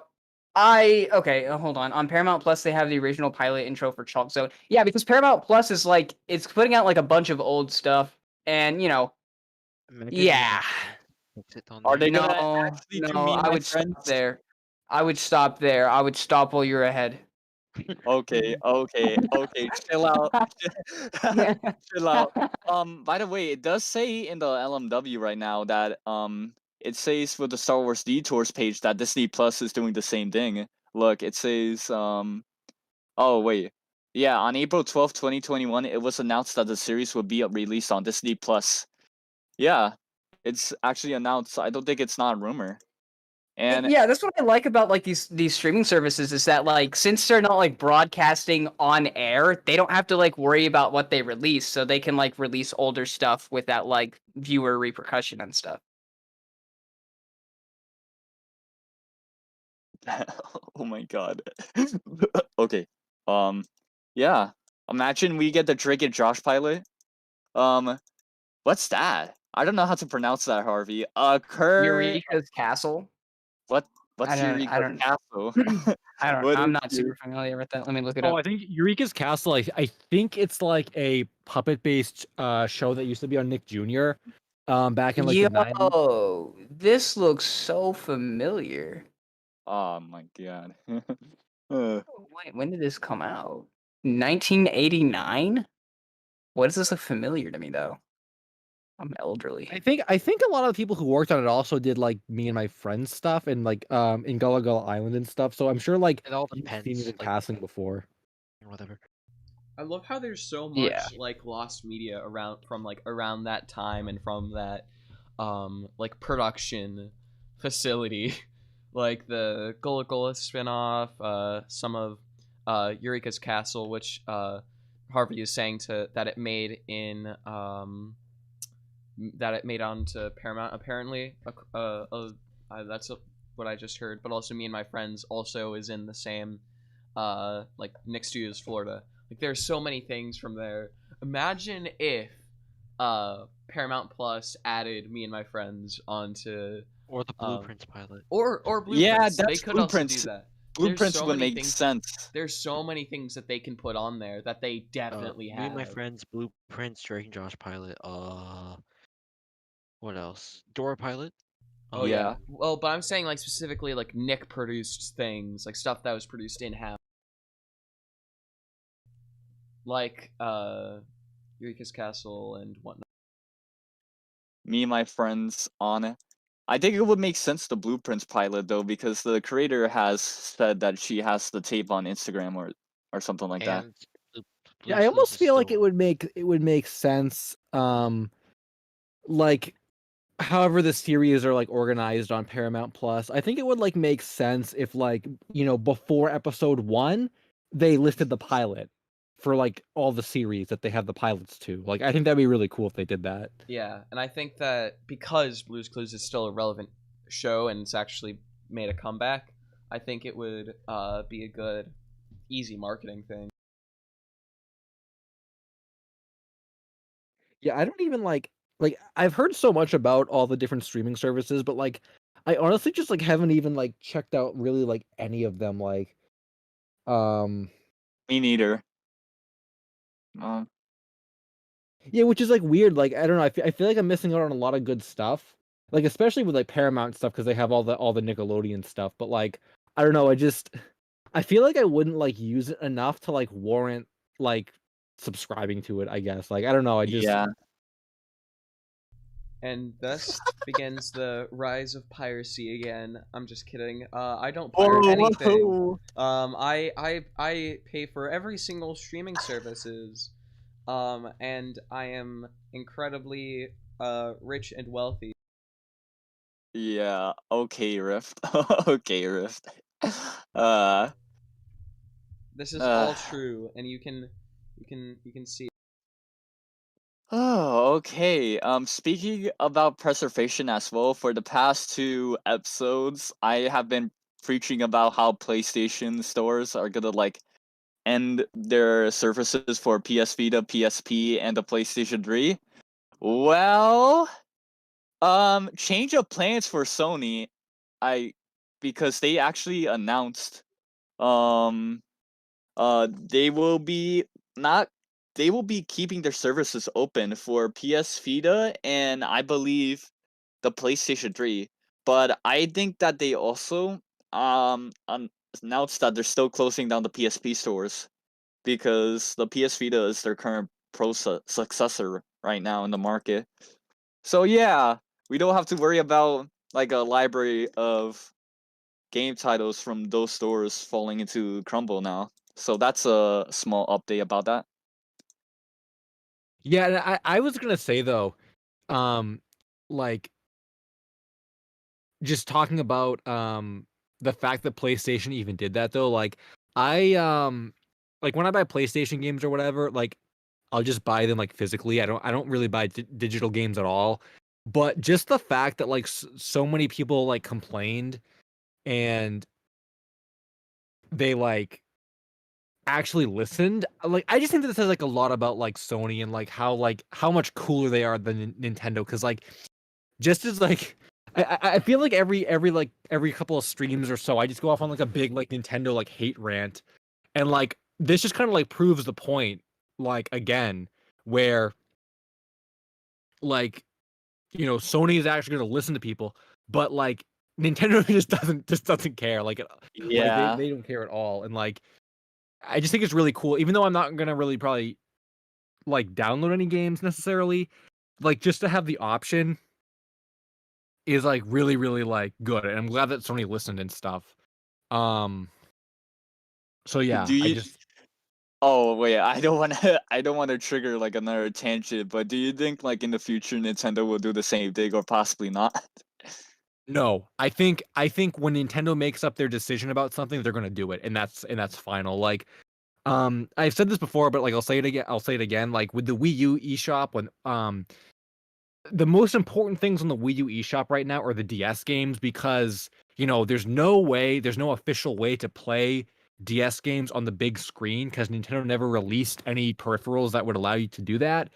on Paramount Plus they have the original pilot intro for Chalk Zone. Yeah, because Paramount Plus is like it's putting out like a bunch of old stuff, and yeah. Puts it on Are they there. gonna No, actually do no, Me and I My would Friends? stop there. I would stop there. I would stop while you're ahead. Okay, chill out. Chill out. By the way, it does say in the LMW right now that it says for the Star Wars Detours page that Disney Plus is doing the same thing. Look, it says oh wait. Yeah, on April 12th, 2021, it was announced that the series would be released on Disney Plus. Yeah, it's actually announced. I don't think it's not a rumor. And Yeah, that's what I like about like these streaming services is that like since they're not like broadcasting on air, they don't have to like worry about what they release, so they can like release older stuff without like viewer repercussion and stuff. oh my god. Okay. Yeah. Imagine we get the Drake and Josh pilot. What's that? I don't know how to pronounce that, Harvey. Eureka's Castle. What? I What's don't. Eureka I don't. Castle? I don't. What I'm is not super familiar with that. Let me look it Oh, up. I think Eureka's Castle. I think it's like a puppet-based show that used to be on Nick Jr. Back in like the 90s. Yo, this looks so familiar. Oh my god. Uh, Wait, when did this come out? 1989? Why does this look familiar to me though? I'm elderly. I think a lot of the people who worked on it also did like Me and My Friends stuff and like in Gullah Gullah Island and stuff. So I'm sure like It all you've seen depends, it in like passing before. whatever. I love how there's so much Yeah. like lost media around that time and from that like production facility. Like the Gullah Gullah spinoff, some of Eureka's Castle, which Harvey is saying that it made onto Paramount apparently. That's what I just heard. But also, Me and My Friends also is in the same like Nick Studios Florida. Like there's so many things from there. Imagine if Paramount Plus added Me and My Friends onto Or the Blueprints pilot. or yeah, Blueprints. They that's could also do Blueprints. that. Blueprints so would many make things- sense. There's so many things that they can put on there that they definitely Me have. and My Friends, Blueprints, Drake and Josh pilot. What else? Dora pilot. Oh Yeah. yeah. Well, but I'm saying like specifically like Nick produced things, like stuff that was produced in house. like Eureka's Castle and whatnot. Me and my friends on it. I think it would make sense the Blueprints pilot though, because the creator has said that she has the tape on Instagram or something like that. And the Yeah, Blue's I Clues almost is feel like still it would make sense. Like however the series are like organized on Paramount Plus, I think it would like make sense if like, before episode 1, they listed the pilot for like all the series that they have the pilots to. Like I think that'd be really cool if they did that. Yeah, and I think that because Blue's Clues is still a relevant show and it's actually made a comeback, I think it would be a good, easy marketing thing. Yeah, I don't even like I've heard so much about all the different streaming services, but like I honestly just like haven't even like checked out really like any of them like um Me neither. yeah, which is like weird. Like I don't know, I feel like I'm missing out on a lot of good stuff. Like especially with like Paramount stuff because they have all the Nickelodeon stuff, but like I don't know, I feel like I wouldn't like use it enough to like warrant like subscribing to it, I guess. Like I don't know, Yeah. And thus begins the rise of piracy again. I'm just kidding. I don't pirate anything. I pay for every single streaming services. And I am incredibly rich and wealthy. Yeah. Okay, Rift. Okay, Rift. Uh. This is all true, and you can see. Oh, okay. Speaking about preservation as well, for the past 2 episodes, I have been preaching about how PlayStation stores are gonna like end their services for PS Vita, PSP, and the PlayStation 3. Well, change of plans for Sony. I because they actually announced um they will be not they will be keeping their services open for PS Vita and I believe the PlayStation 3. But I think that they also announced that they're still closing down the PSP stores because the PS Vita is their current successor right now in the market. So yeah, we don't have to worry about like a library of game titles from those stores falling into crumble now. So that's a small update about that. Yeah, and I was gonna say though, like just talking about the fact that PlayStation even did that though, like like when I buy PlayStation games or whatever, like I'll just buy them like physically. I don't really buy digital games at all. But just the fact that like so many people like complained and they like actually listened, like I just think that this says like a lot about like Sony and like how much cooler they are than Nintendo because like just as like I feel like every couple of streams or so I just go off on like a big like Nintendo like hate rant and like this just kind of like proves the point like again where like Sony is actually going to listen to people but like Nintendo just doesn't care like Yeah. they don't care at all and like I just think it's really cool even though I'm not going to really probably like download any games necessarily like just to have the option is like really really like good and I'm glad that Sony listened and stuff um so yeah Do I you just Oh wait, I don't want to I don't want to trigger like another tangent, but do you think like in the future Nintendo will do the same thing or possibly not? no I think when Nintendo makes up their decision about something they're going to do it and that's final like I've said this before but like I'll say it again like with the Wii U eShop when the most important things on the Wii U eShop right now are the DS games because, there's no official way to play DS games on the big screen because Nintendo never released any peripherals that would allow you to do that.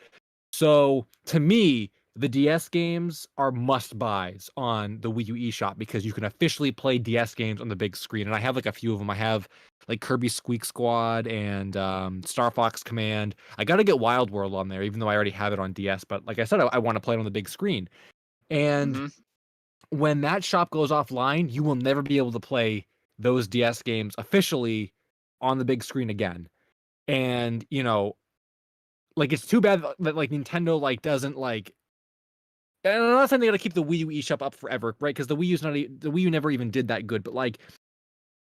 So, to me, the DS games are must-buys on the Wii U eShop because you can officially play DS games on the big screen. And I have like a few of them. I have like Kirby Squeak Squad and Star Fox Command. I got to get Wild World on there, even though I already have it on DS. But like I said, I want to play it on the big screen. And Mm-hmm. when that shop goes offline, you will never be able to play those DS games officially on the big screen again. And like it's too bad that like Nintendo like doesn't like. And I'm not saying they gotta keep the Wii U eShop up forever, right? Because the Wii U never even did that good. But like,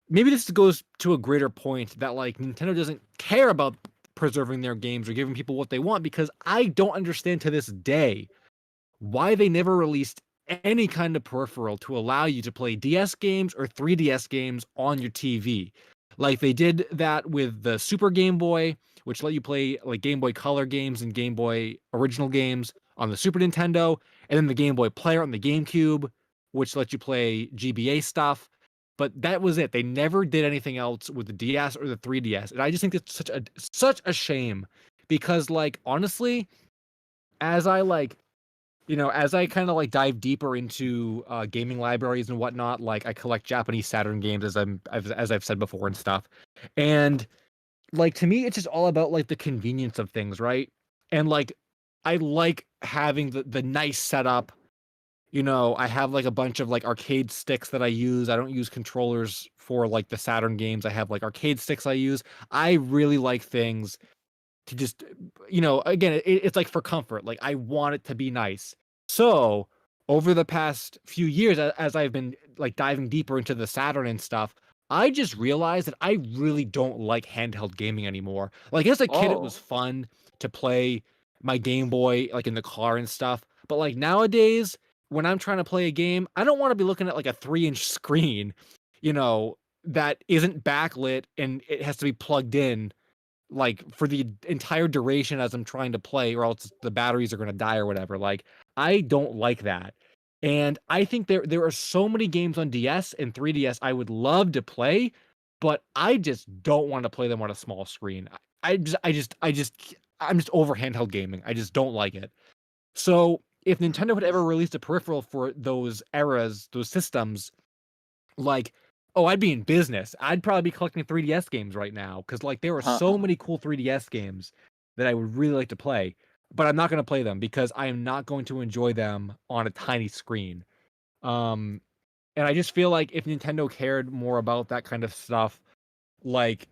maybe this goes to a greater point that like Nintendo doesn't care about preserving their games or giving people what they want, because I don't understand to this day why they never released any kind of peripheral to allow you to play DS games or 3DS games on your TV. Like they did that with the Super Game Boy, which let you play like Game Boy Color games and Game Boy original games on the Super Nintendo, and then the Game Boy Player on the GameCube, which let you play GBA stuff. But that was it. They never did anything else with the DS or the 3DS. And I just think it's such a shame, because like honestly, as I like as I kind of like dive deeper into gaming libraries and whatnot, like I collect Japanese Saturn games as I've said before and stuff. And like to me, it's just all about like the convenience of things, right? And like I like having the nice setup. I have like a bunch of like arcade sticks that I use. I don't use controllers for like the Saturn games. I have like arcade sticks I use. I really like things to just, again, it's like for comfort. Like I want it to be nice. So over the past few years, as I've been like diving deeper into the Saturn and stuff, I just realized that I really don't like handheld gaming anymore. Like as a kid, it was fun to play my Game Boy like in the car and stuff. But like nowadays, when I'm trying to play a game, I don't want to be looking at like a 3-inch screen, that isn't backlit and it has to be plugged in like for the entire duration as I'm trying to play, or else the batteries are going to die or whatever. Like I don't like that. And I think there are so many games on DS and 3DS I would love to play, but I just don't want to play them on a small screen. I'm just over handheld gaming. I just don't like it. So if Nintendo had ever released a peripheral for those eras, those systems, like, oh, I'd be in business. I'd probably be collecting 3DS games right now, because like there are so many cool 3DS games that I would really like to play, but I'm not going to play them because I am not going to enjoy them on a tiny screen. And I just feel like if Nintendo cared more about that kind of stuff, like,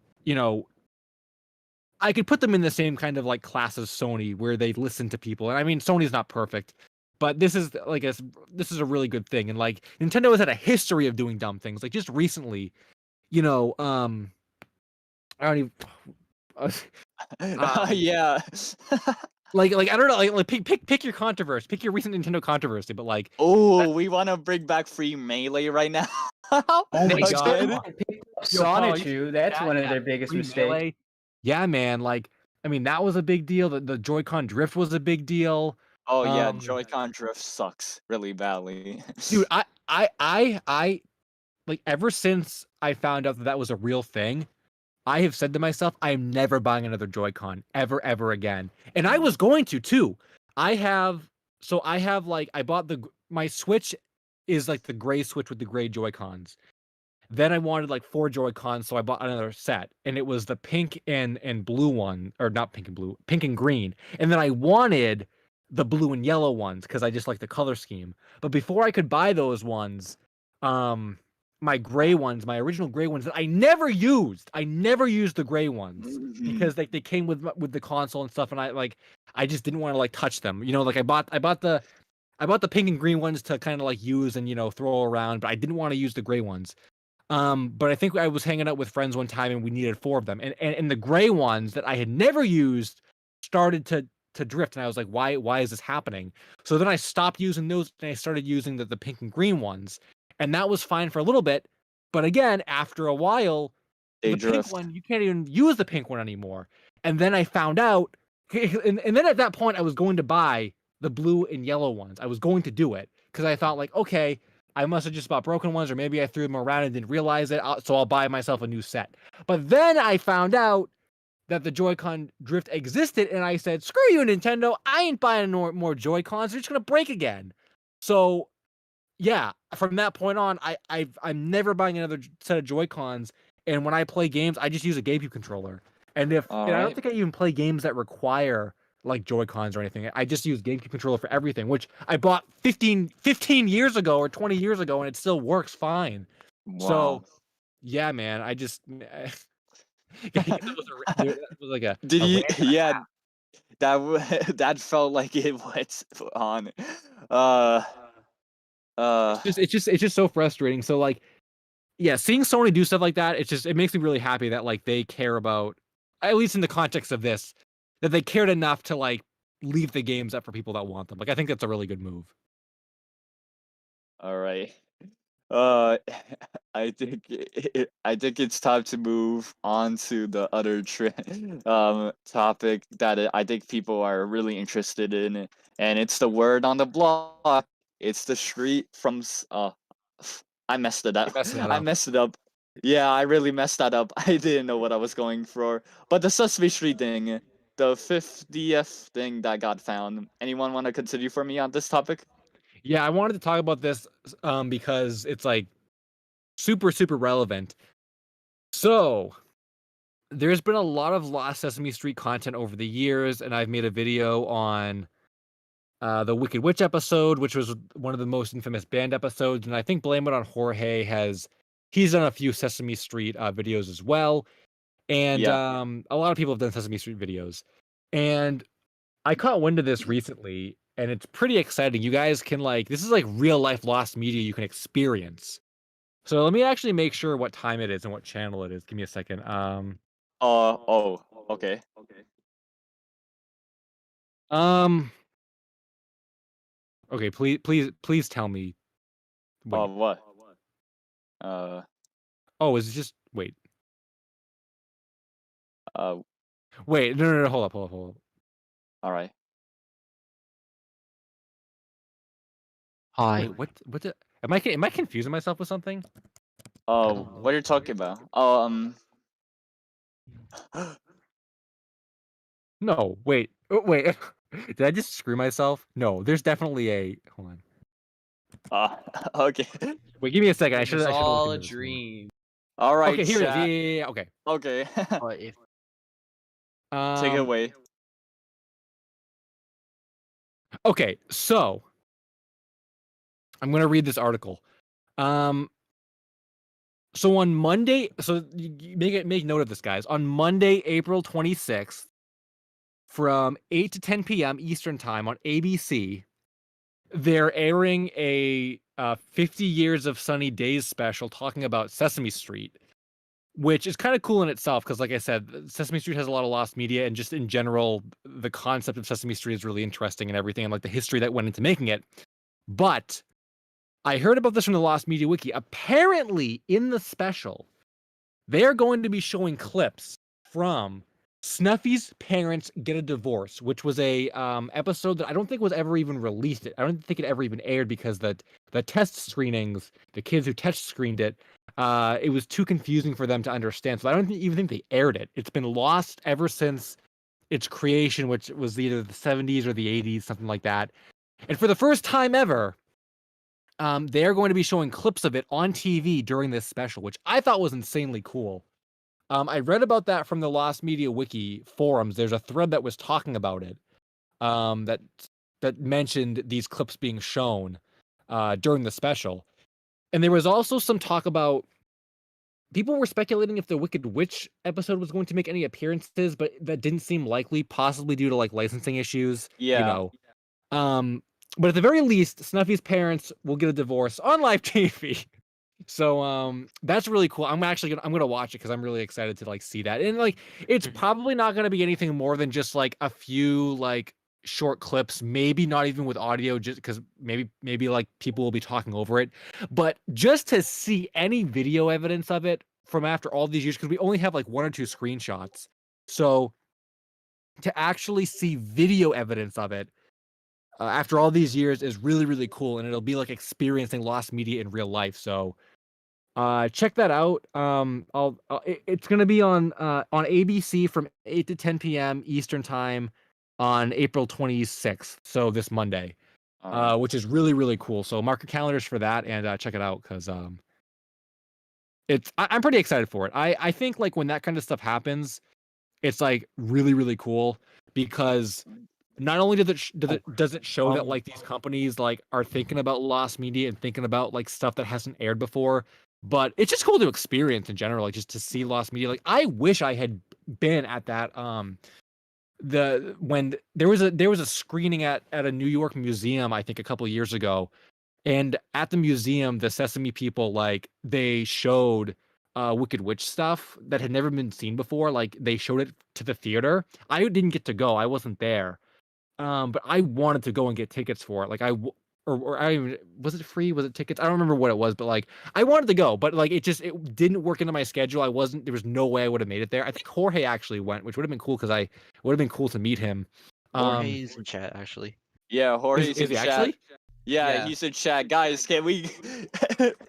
I could put them in the same kind of like class as Sony, where they listen to people. And I mean, Sony's not perfect, but this is a really good thing. And like Nintendo has had a history of doing dumb things. Like just recently, I don't even. Yeah. like I don't know. Like pick your controversy. Pick your recent Nintendo controversy. But like, we want to bring back free Melee right now. Oh my They god. did. Sonichu, that's one of their biggest Free mistakes. Melee. Yeah, man. Like, I mean, that was a big deal. The Joy-Con drift was a big deal. Oh yeah, Joy-Con drift sucks really badly. Dude, I like ever since I found out that was a real thing, I have said to myself, I am never buying another Joy-Con ever again. And I was going to too. I bought my Switch is like the gray Switch with the gray Joy-Cons. Then I wanted like 4 Joy-Cons, so I bought another set, and it was the pink and blue one, or not pink and blue, pink and green. And then I wanted the blue and yellow ones because I just like the color scheme. But before I could buy those ones, my gray ones, my original gray ones that I never used the gray ones because like they came with the console and stuff, and I just didn't want to like touch them. Like I bought the pink and green ones to kind of like use and throw around, but I didn't want to use the gray ones. But I think I was hanging out with friends one time and we needed 4 of them. And the gray ones that I had never used started to drift. And I was like, why is this happening? So then I stopped using those and I started using the pink and green ones. And that was fine for a little bit. But again, after a while, They the drift. pink one, you can't even use the pink one anymore. And then I found out, and then at that point I was going to buy the blue and yellow ones. I was going to do it because I thought like, okay, I must have just bought broken ones, or maybe I threw them around and didn't realize it, so I'll buy myself a new set. But then I found out that the Joy-Con drift existed, and I said, screw you, Nintendo, I ain't buying more Joy-Cons, they're just going to break again. So, yeah, from that point on, I'm never buying another set of Joy-Cons, and when I play games, I just use a GameCube controller. And I don't think I even play games that require like Joy-Cons or anything. I just use GameCube controller for everything, which I bought 15 years ago or 20 years ago, and it still works fine. Wow. So, yeah, man, I just That was like a Did you? rant and a Yeah, half. that felt like it was on. Uh, uh, It's just so frustrating. So like, yeah, seeing Sony do stuff like that, it makes me really happy that like they care about, at least in the context of this, that they cared enough to like leave the games up for people that want them. Like I think that's a really good move. all right. Uh, I think it's time to move on to the other topic that I think people are really interested in, and it's the word on the block. It's the street from I messed it You up. messing that I up. messed it up. Yeah, I really messed that up. I didn't know what I was going for. But the Sesame Street thing, the 50th thing that got found. Anyone want to continue for me on this topic? Yeah, I wanted to talk about this because it's like super relevant. So there's been a lot of Lost Sesame Street content over the years, and I've made a video on the Wicked Witch episode, which was one of the most infamous banned episodes, and I think Blame It on Jorge he's done a few Sesame Street videos as well, and Yeah. a lot of people have done Sesame Street videos, and I caught wind of this recently, and it's pretty exciting. You guys can this is like real life Lost media you can experience. So let me actually make sure what time it is and what channel it is. Give me a second. Oh, okay. Um. Okay. Please tell me. Wait. What? Uh, Oh, is it just wait? uh, Wait. No. Hold up. Hold up. all right. Hi. Wait. What? Am I confusing myself with something? Oh, what are you talking about? No. Wait. Wait. Did I just screw myself? No. There's definitely a. Hold on. Okay. Wait. Give me a second. I It should. was I should look all a into this more. dream. All right, Okay. Here it is. chat. Yeah. Okay. Okay. But if Take it Um. away. Okay. So I'm gonna read this article. So on Monday, so you make note of this, guys. On Monday, April 26th, from 8 to 10 p.m. Eastern Time on ABC, they're airing a 50 Years of Sunny Days special talking about Sesame Street, which is kind of cool in itself because, like I said, Sesame Street has a lot of lost media, and just in general, the concept of Sesame Street is really interesting and everything, and like the history that went into making it. But I heard about this from the Lost Media Wiki. Apparently, in the special, they're going to be showing clips from Snuffy's parents get a divorce, which was a episode that I don't think was ever even released. I don't think it ever even aired because the test screenings, the kids who test screened it, it was too confusing for them to understand. So I don't even think they aired it. It's been lost ever since its creation, which was either the 70s or the 80s, something like that. And for the first time ever, they're going to be showing clips of it on TV during this special, which I thought was insanely cool. I read about that from the Lost Media Wiki forums. There's a thread that was talking about it, that mentioned these clips being shown during the special. And there was also some talk about people were speculating if the Wicked Witch episode was going to make any appearances, but that didn't seem likely, possibly due to like licensing issues. Yeah. You know. But at the very least, Snuffy's parents will get a divorce on live TV. So that's really cool. I'm gonna watch it because I'm really excited to like see that. And like it's probably not gonna be anything more than just like a few like short clips, maybe not even with audio, just because maybe like people will be talking over it. But just to see any video evidence of it from after all these years, because we only have like one or two screenshots. So to actually see video evidence of it after all these years is really cool, and it'll be like experiencing lost media in real life. So check that out. It's gonna be on ABC from 8 to 10 p.m. Eastern time on April 26th, so this Monday, All right. which is really cool. So mark your calendars for that and check it out because I'm pretty excited for it. I think like when that kind of stuff happens, it's like really cool because not only does it show that like these companies like are thinking about lost media and thinking about like stuff that hasn't aired before, But it's just cool to experience in general, like just to see Lost Media. Like I wish I had been at that when there was a screening at a New York museum, I think a couple years ago. And at the museum, the Sesame people, like, they showed Wicked Witch stuff that had never been seen before. Like, they showed it to the theater. I didn't get to go. I wasn't there. But I wanted to go and get tickets for it. Like, or I even, was it free? Was it tickets? I don't remember what it was, but like, I wanted to go, but like, it didn't work into my schedule. There was no way I would have made it there. I think Jorge actually went, which would have been cool because it would have been cool to meet him. Jorge's in chat actually. Yeah, Jorge's is in he chat. actually? Yeah, he's in chat. Guys, can we...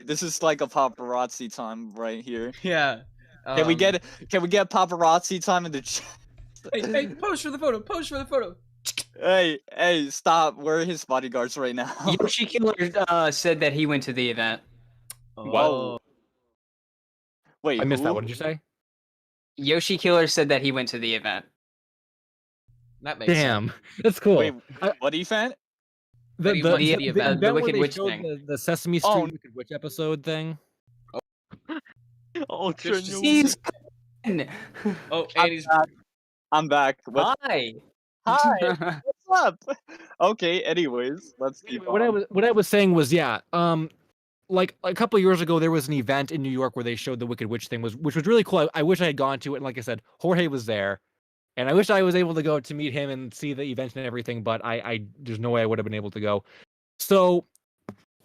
This is like a paparazzi time right here. Yeah. Can we get paparazzi time in the chat? Hey, pose for the photo. Pose for the photo. Hey, stop. We're his bodyguards right now. Yoshi Killer said that he went to the event. Whoa. Wait, I missed that. who? What did you say? Yoshi Killer said that he went to the event. That makes Damn, sense. that's cool. Wait, what event? That he went to the event. The where Wicked they Witch showed thing. the Sesame Street Oh. Wicked Witch episode thing. Ultra There's just- He's Oh, and he's I'm back. Hi. Hi. What's up? Okay. Anyways, let's keep What on. I was saying was, yeah, like a couple years ago, there was an event in New York where they showed the Wicked Witch thing, which was really cool. I wish I had gone to it, and like I said, Jorge was there, and I wish I was able to go to meet him and see the event and everything, but I there's no way I would have been able to go. So,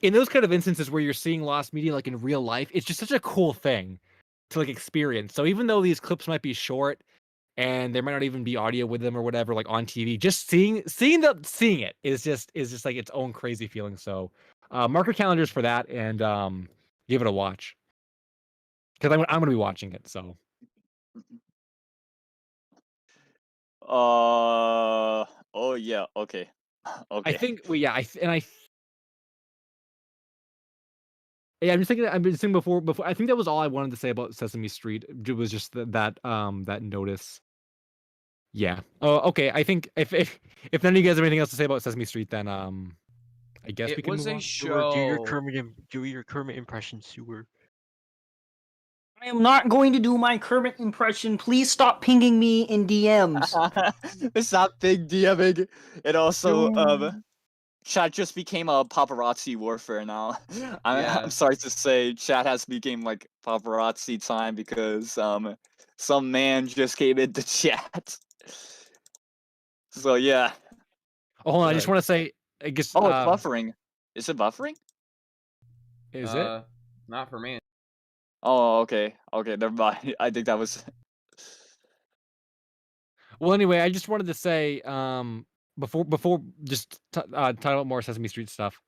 in those kind of instances where you're seeing Lost Media like in real life, it's just such a cool thing to like experience. So even though these clips might be short and there might not even be audio with them or whatever, like on TV, just seeing it is just like its own crazy feeling. So mark your calendars for that and give it a watch, because I'm gonna be watching it. So Oh yeah. Okay. Okay. I think yeah I'm just thinking. I've been saying before. I think that was all I wanted to say about Sesame Street. It was just that notice. Yeah. Oh, okay. I think if none of you guys have anything else to say about Sesame Street, then I guess we it can was move a on. show. Do your Kermit impression, Sewer. I am not going to do my Kermit impression. Please stop pinging me in DMs. It's not big DMing. It also chat just became a paparazzi warfare now. I'm sorry to say, chat has become like paparazzi time because some man just came into chat. So yeah. Oh, hold on. I just want to say, I guess. Oh, it's buffering. Is it buffering? Is it? Not for me. Oh, okay. Okay, never mind. I think that was. Well, anyway, I just wanted to say, before just talk about more Sesame Street stuff.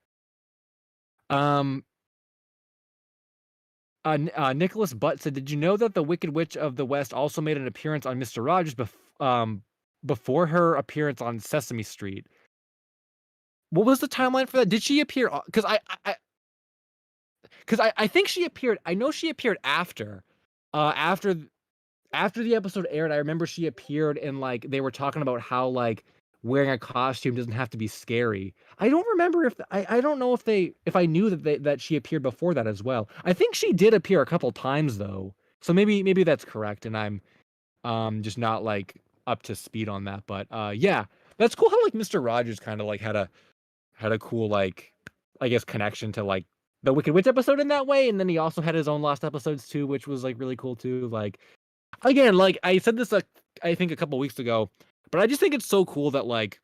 Nicholas Butt said, "Did you know that the Wicked Witch of the West also made an appearance on Mr. Rogers before her appearance on Sesame Street?" What was the timeline for that? Did she appear? Because I think she appeared. I know she appeared after the episode aired. I remember she appeared and like they were talking about how like wearing a costume doesn't have to be scary. I don't remember if I don't know if I knew that she appeared before that as well. I think she did appear a couple times though. So maybe that's correct and I'm just not like up to speed on that. But yeah, that's cool how like Mr. Rogers kind of like had a cool like I guess connection to like the Wicked Witch episode in that way, and then he also had his own Lost episodes too, which was like really cool too. Like again, like I said this I think a couple weeks ago, but I just think it's so cool that like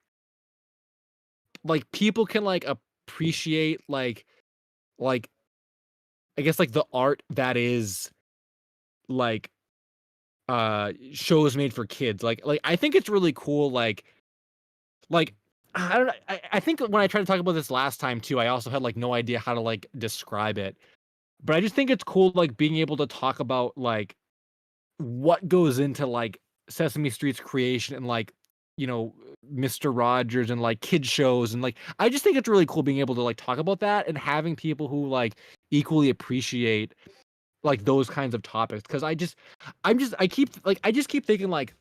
people can like appreciate like I guess like the art that is like shows made for kids. Like I think it's really cool like I don't know. I think when I tried to talk about this last time too, I also had like no idea how to like describe it. But I just think it's cool like being able to talk about like what goes into like Sesame Street's creation and like, you know, Mr. Rogers and like kid shows and like I just think it's really cool being able to like talk about that and having people who like equally appreciate like those kinds of topics. Because I just keep thinking like,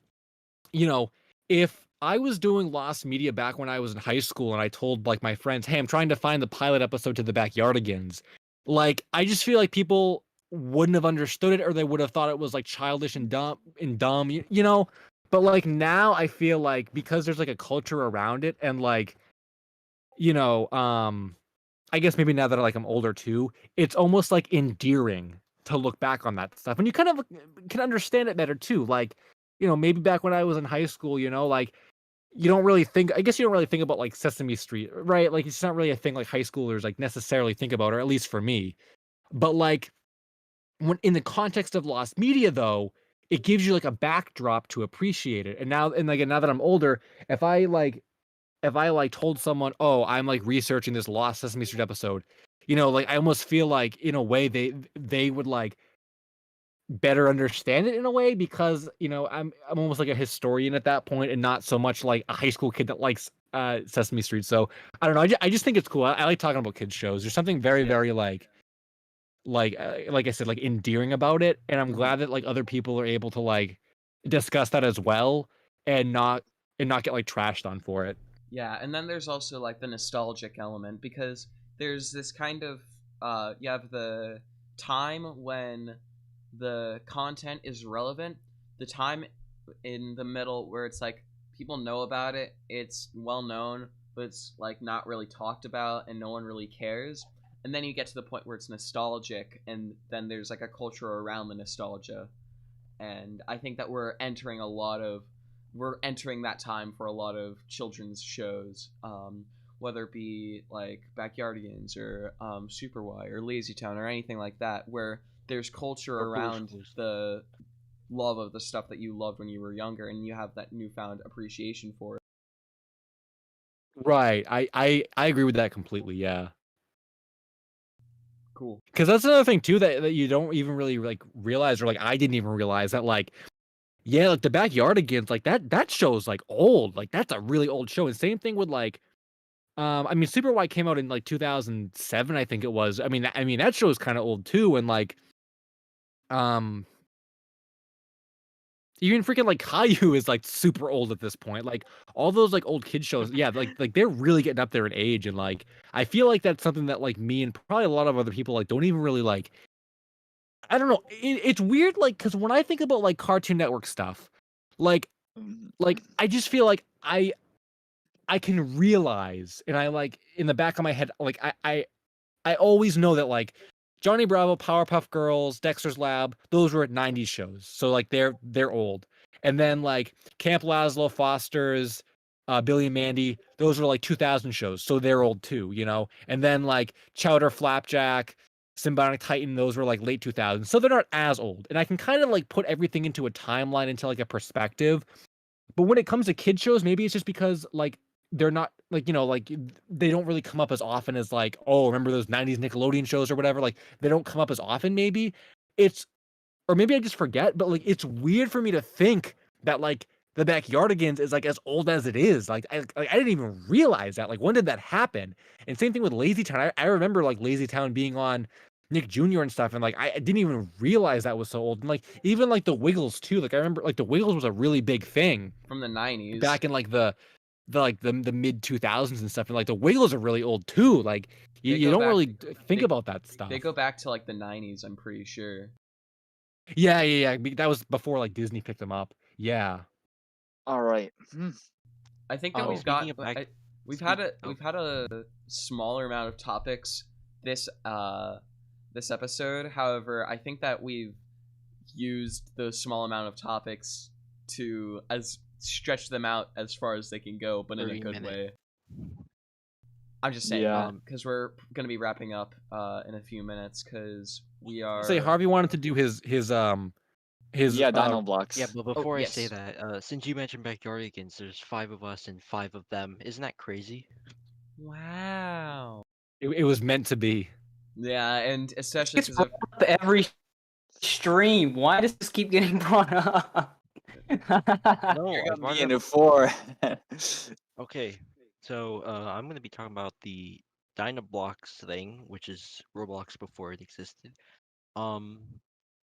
you know, if I was doing Lost Media back when I was in high school and I told like my friends, hey, I'm trying to find the pilot episode to the Backyardigans. Like, I just feel like people wouldn't have understood it, or they would have thought it was like childish and dumb, you know. But like now, I feel like because there's like a culture around it, and like, you know, I guess maybe now that I'm older too, it's almost like endearing to look back on that stuff, and you kind of can understand it better too. Like, you know, maybe back when I was in high school, you know, like you don't really think. I guess you don't really think about like Sesame Street, right? Like it's not really a thing like high schoolers like necessarily think about, or at least for me. But like when in the context of lost media, though, it gives you like a backdrop to appreciate it. And now that I'm older, if I told someone, "Oh, I'm like researching this Lost Sesame Street episode," you know, like I almost feel like in a way they would like better understand it in a way because you know I'm almost like a historian at that point and not so much like a high school kid that likes Sesame Street. So I don't know. I just think it's cool. I like talking about kids shows. There's something very very like I said like endearing about it, and I'm glad that like other people are able to like discuss that as well and not get like trashed on for it. Yeah, and then there's also like the nostalgic element because there's this kind of you have the time when the content is relevant, the time in the middle where it's like people know about it, it's well known, but it's like not really talked about and no one really cares. And then you get to the point where it's nostalgic, and then there's like a culture around the nostalgia. And I think that we're entering that time for a lot of children's shows, whether it be like Backyardigans or Super Y or Lazy Town or anything like that, where there's culture around the love of the stuff that you loved when you were younger, and you have that newfound appreciation for it. Right. I agree with that completely. Yeah. Cool. Because that's another thing too that you don't even really like realize, or like I didn't even realize that like yeah, like the Backyardigans, like that show's like old. Like that's a really old show. And same thing with like I mean Super White came out in like 2007, I think it was. I mean that show is kind of old too, and like um even freaking like Caillou is like super old at this point. Like all those like old kid shows, yeah, like they're really getting up there in age, and like I feel like that's something that like me and probably a lot of other people like don't even really like. I don't know. It's weird, like because when I think about like Cartoon Network stuff, like I just feel like I can realize, and I like in the back of my head, like I always know that like Johnny Bravo, Powerpuff Girls, Dexter's Lab, those were 90s shows. So like they're old. And then like Camp Lazlo, Foster's, Billy and Mandy, those were like 2000 shows. So they're old too, you know. And then like Chowder, Flapjack, Symbiotic Titan, those were like late 2000s. So they're not as old. And I can kind of like put everything into a timeline, into like a perspective. But when it comes to kid shows, maybe it's just because like they're not like, you know, like they don't really come up as often as like, oh, remember those 90s Nickelodeon shows or whatever? Like they don't come up as often, maybe. It's or maybe I just forget, but like it's weird for me to think that like the Backyardigans is like as old as it is. Like I didn't even realize that. Like when did that happen? And same thing with Lazy Town. I remember like Lazy Town being on Nick Jr. and stuff, and like I didn't even realize that was so old. And like even like the Wiggles too. Like I remember like the Wiggles was a really big thing From the 90s. back in like the mid 2000s and stuff. And like the Wiggles are really old too. Like you don't really think about that stuff. They go back to like the 90s, I'm pretty sure. Yeah. That was before like Disney picked them up. Yeah. All right. I think that Oh, we've had a smaller amount of topics this episode. However, I think that we've used those small amount of topics to stretch them out as far as they can go, but in a good way. I'm just saying, because we're gonna be wrapping up in a few minutes, because we are. Say Harvey wanted to do his Dino blocks. Yeah, but before I say that, since you mentioned Backyardigans, there's 5 of us and 5 of them. Isn't that crazy? Wow. It was meant to be. Yeah, and especially It's brought up every stream. Why does this keep getting brought up? No, You're gonna be in it for. Okay, so I'm gonna be talking about the Dinoblocks thing, which is Roblox before it existed. So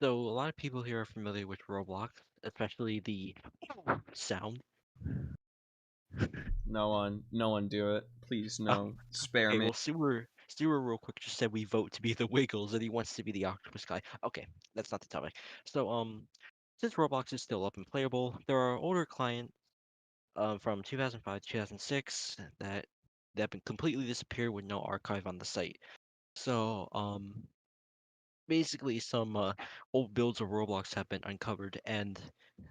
a lot of people here are familiar with Roblox, especially the sound. No one do it. Please, no. Spare Okay, me. well, Zero real quick just said we vote to be the Wiggles and he wants to be the octopus guy. Okay, that's not the topic. So since Roblox is still up and playable, there are older clients from 2005 to 2006 that have been completely disappeared with no archive on the site. So basically some old builds of Roblox have been uncovered, and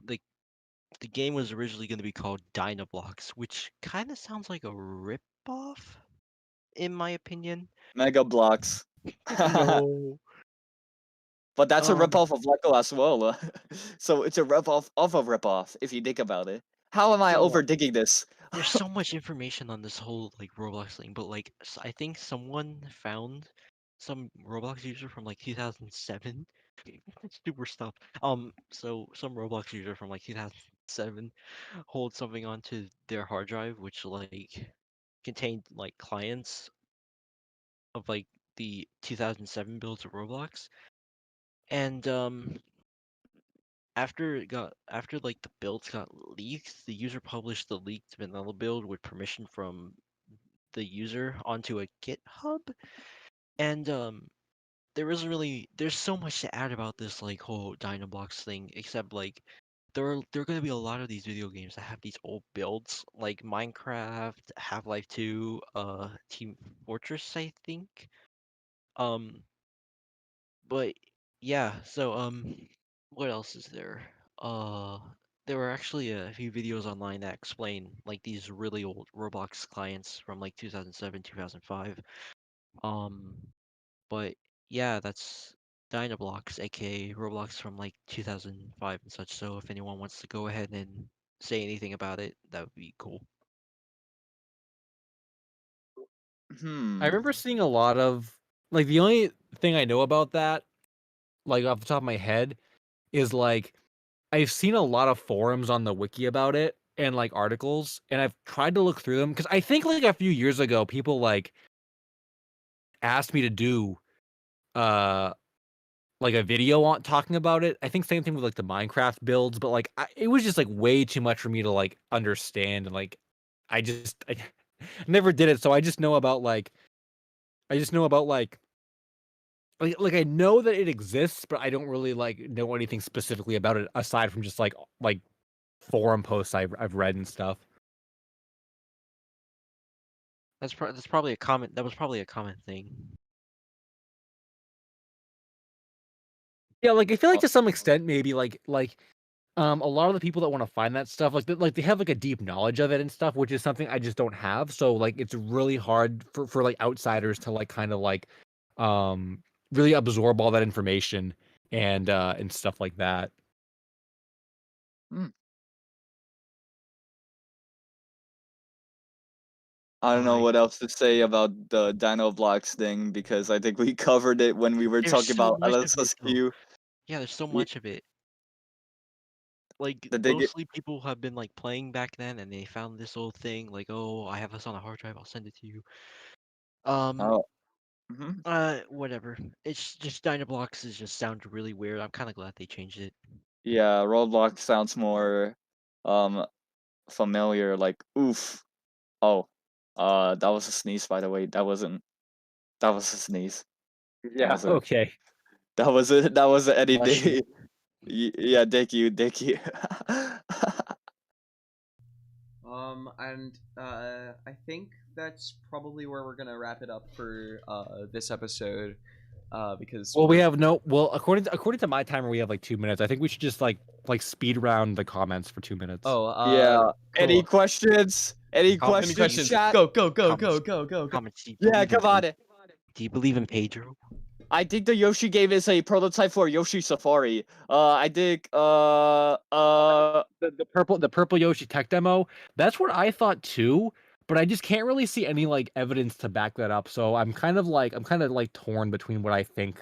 the the game was originally going to be called Dynablocks, which kind of sounds like a ripoff, in my opinion. Mega Blocks. No. But that's a Um, ripoff of Lego as well. So it's a ripoff of a ripoff, if you think about it. How am I so over digging this? there's so much information on this whole like Roblox thing, but like I think someone found some Roblox user from like 2007. Super stuff. So some Roblox user from like 2007 hold something onto their hard drive, which like contained like clients of like the 2007 builds of Roblox, and after like the builds got leaked, the user published the leaked vanilla build with permission from the user onto a GitHub, and there's so much to add about this like whole Dynablocks thing, except like there are gonna be a lot of these video games that have these old builds, like Minecraft, Half-Life 2, Team Fortress, I think. Um, but yeah, so what else is there? Uh, there were actually a few videos online that explain like these really old Roblox clients from like 2007, 2005. Um, but yeah, that's Dynablocks, aka Roblox from like 2005 and such. So if anyone wants to go ahead and say anything about it, that would be cool. I remember seeing a lot of like the only thing I know about that, like off the top of my head, is like I've seen a lot of forums on the wiki about it and like articles, and I've tried to look through them because I think like a few years ago, people like asked me to do uh like a video on talking about it. I think same thing with like the Minecraft builds, but like it was just like way too much for me to like understand, and like I never did it, so I just know about like I just know about like I know that it exists, but I don't really like know anything specifically about it aside from just like forum posts I've read and stuff. That's probably a common. That was probably a common thing. Yeah, like I feel like Oh, to some extent maybe a lot of the people that want to find that stuff like they have like a deep knowledge of it and stuff, which is something I just don't have. So like it's really hard for like outsiders to like kind of like um really absorb all that information and stuff like that. hmm. I don't know My, what else to say about the Dino Blocks thing because I think we covered it when we were there's talking so about much of it though. LSSQ. Yeah, there's so Ye- much of it. Like The dig. mostly people have been like playing back then, and they found this old thing. Like, oh, I have this on a hard drive. I'll send it to you. Um, Oh, mhm. whatever. It's just Dynablocks is just sounds really weird. I'm kind of glad they changed it. Yeah, Roblox sounds more um familiar. Like oof. Oh, that was a sneeze, by the way. That wasn't. That was a sneeze. That Yeah. was a. Okay. That was a. That was a any Bless you. day. Yeah, thank you, thank you. And I think that's probably where we're gonna wrap it up for this episode. Because Well, we have no. Well, according to my timer, we have like 2 minutes. I think we should just like speed round the comments for 2 minutes. Oh, Yeah. Any cool. questions? Any Comment- questions? Any questions? Chat? Go, go, go, Comments. go, go, go, go. Comments. Do you Yeah, believe in come on. Do you believe in Pedro? I think the Yoshi game is a prototype for Yoshi Safari. I think The purple Yoshi tech demo. That's what I thought too, but I just can't really see any like evidence to back that up. So I'm kind of like torn between what I think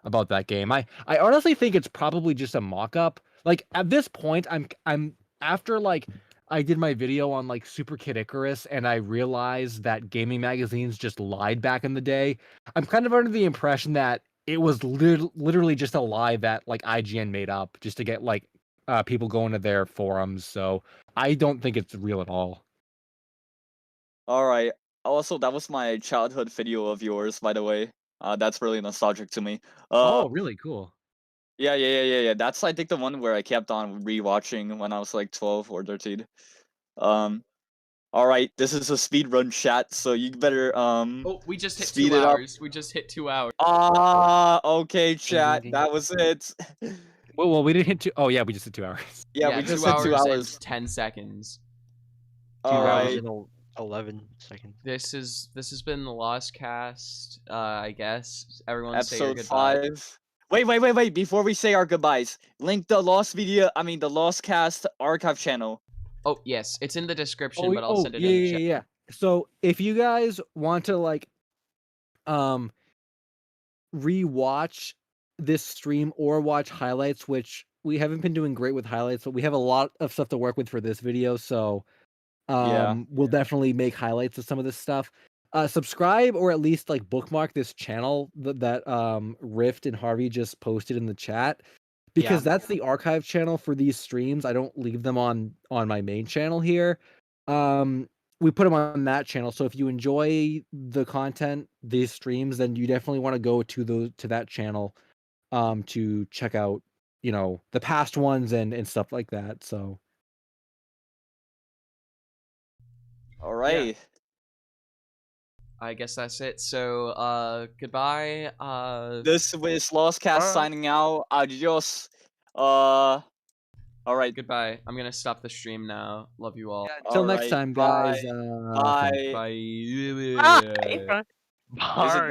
about that game. I honestly think it's probably just a mock-up. Like at this point, I'm after like I did my video on like Super Kid Icarus and I realized that gaming magazines just lied back in the day. I'm kind of under the impression that it was literally just a lie that like IGN made up just to get like people going to their forums. So I don't think it's real at all. all right. Also, that was my childhood video of yours, by the way. That's really nostalgic to me. Oh, really cool. Yeah. That's I think the one where I kept on rewatching when I was like 12 or 13. All right, this is a speed run chat, so you better Oh, we just hit speed 2 it up. hours. We just hit 2 hours. Okay, chat. ding. That was it. Well, we didn't hit 2. Oh yeah, we just hit 2 hours. Yeah, we just 2 hit 2 hours hours. and 10 seconds. 2 All hours right. and 11 seconds. This has been the Lostcast. I guess everyone say your Episode goodbye. 5. Wait. Before we say our goodbyes, link the the Lostcast archive channel. Oh yes, it's in the description, but I'll send it yeah, in the chat. yeah. So if you guys want to like, rewatch this stream or watch highlights, which we haven't been doing great with highlights, but we have a lot of stuff to work with for this video, so we'll definitely make highlights of some of this stuff. Subscribe or at least like bookmark this channel that Rift and Harvey just posted in the chat, because that's the archive channel for these streams. I don't leave them on my main channel here. We put them on that channel, so if you enjoy the content, these streams, then you definitely want to go to that channel to check out, the past ones and stuff like that. So All right. I guess that's it. So goodbye. This is Lostcast signing out. Adios. All right. Goodbye. I'm gonna stop the stream now. Love you all. until next Alright, time, guys. Bye. Bye. Bye. Bye. Is it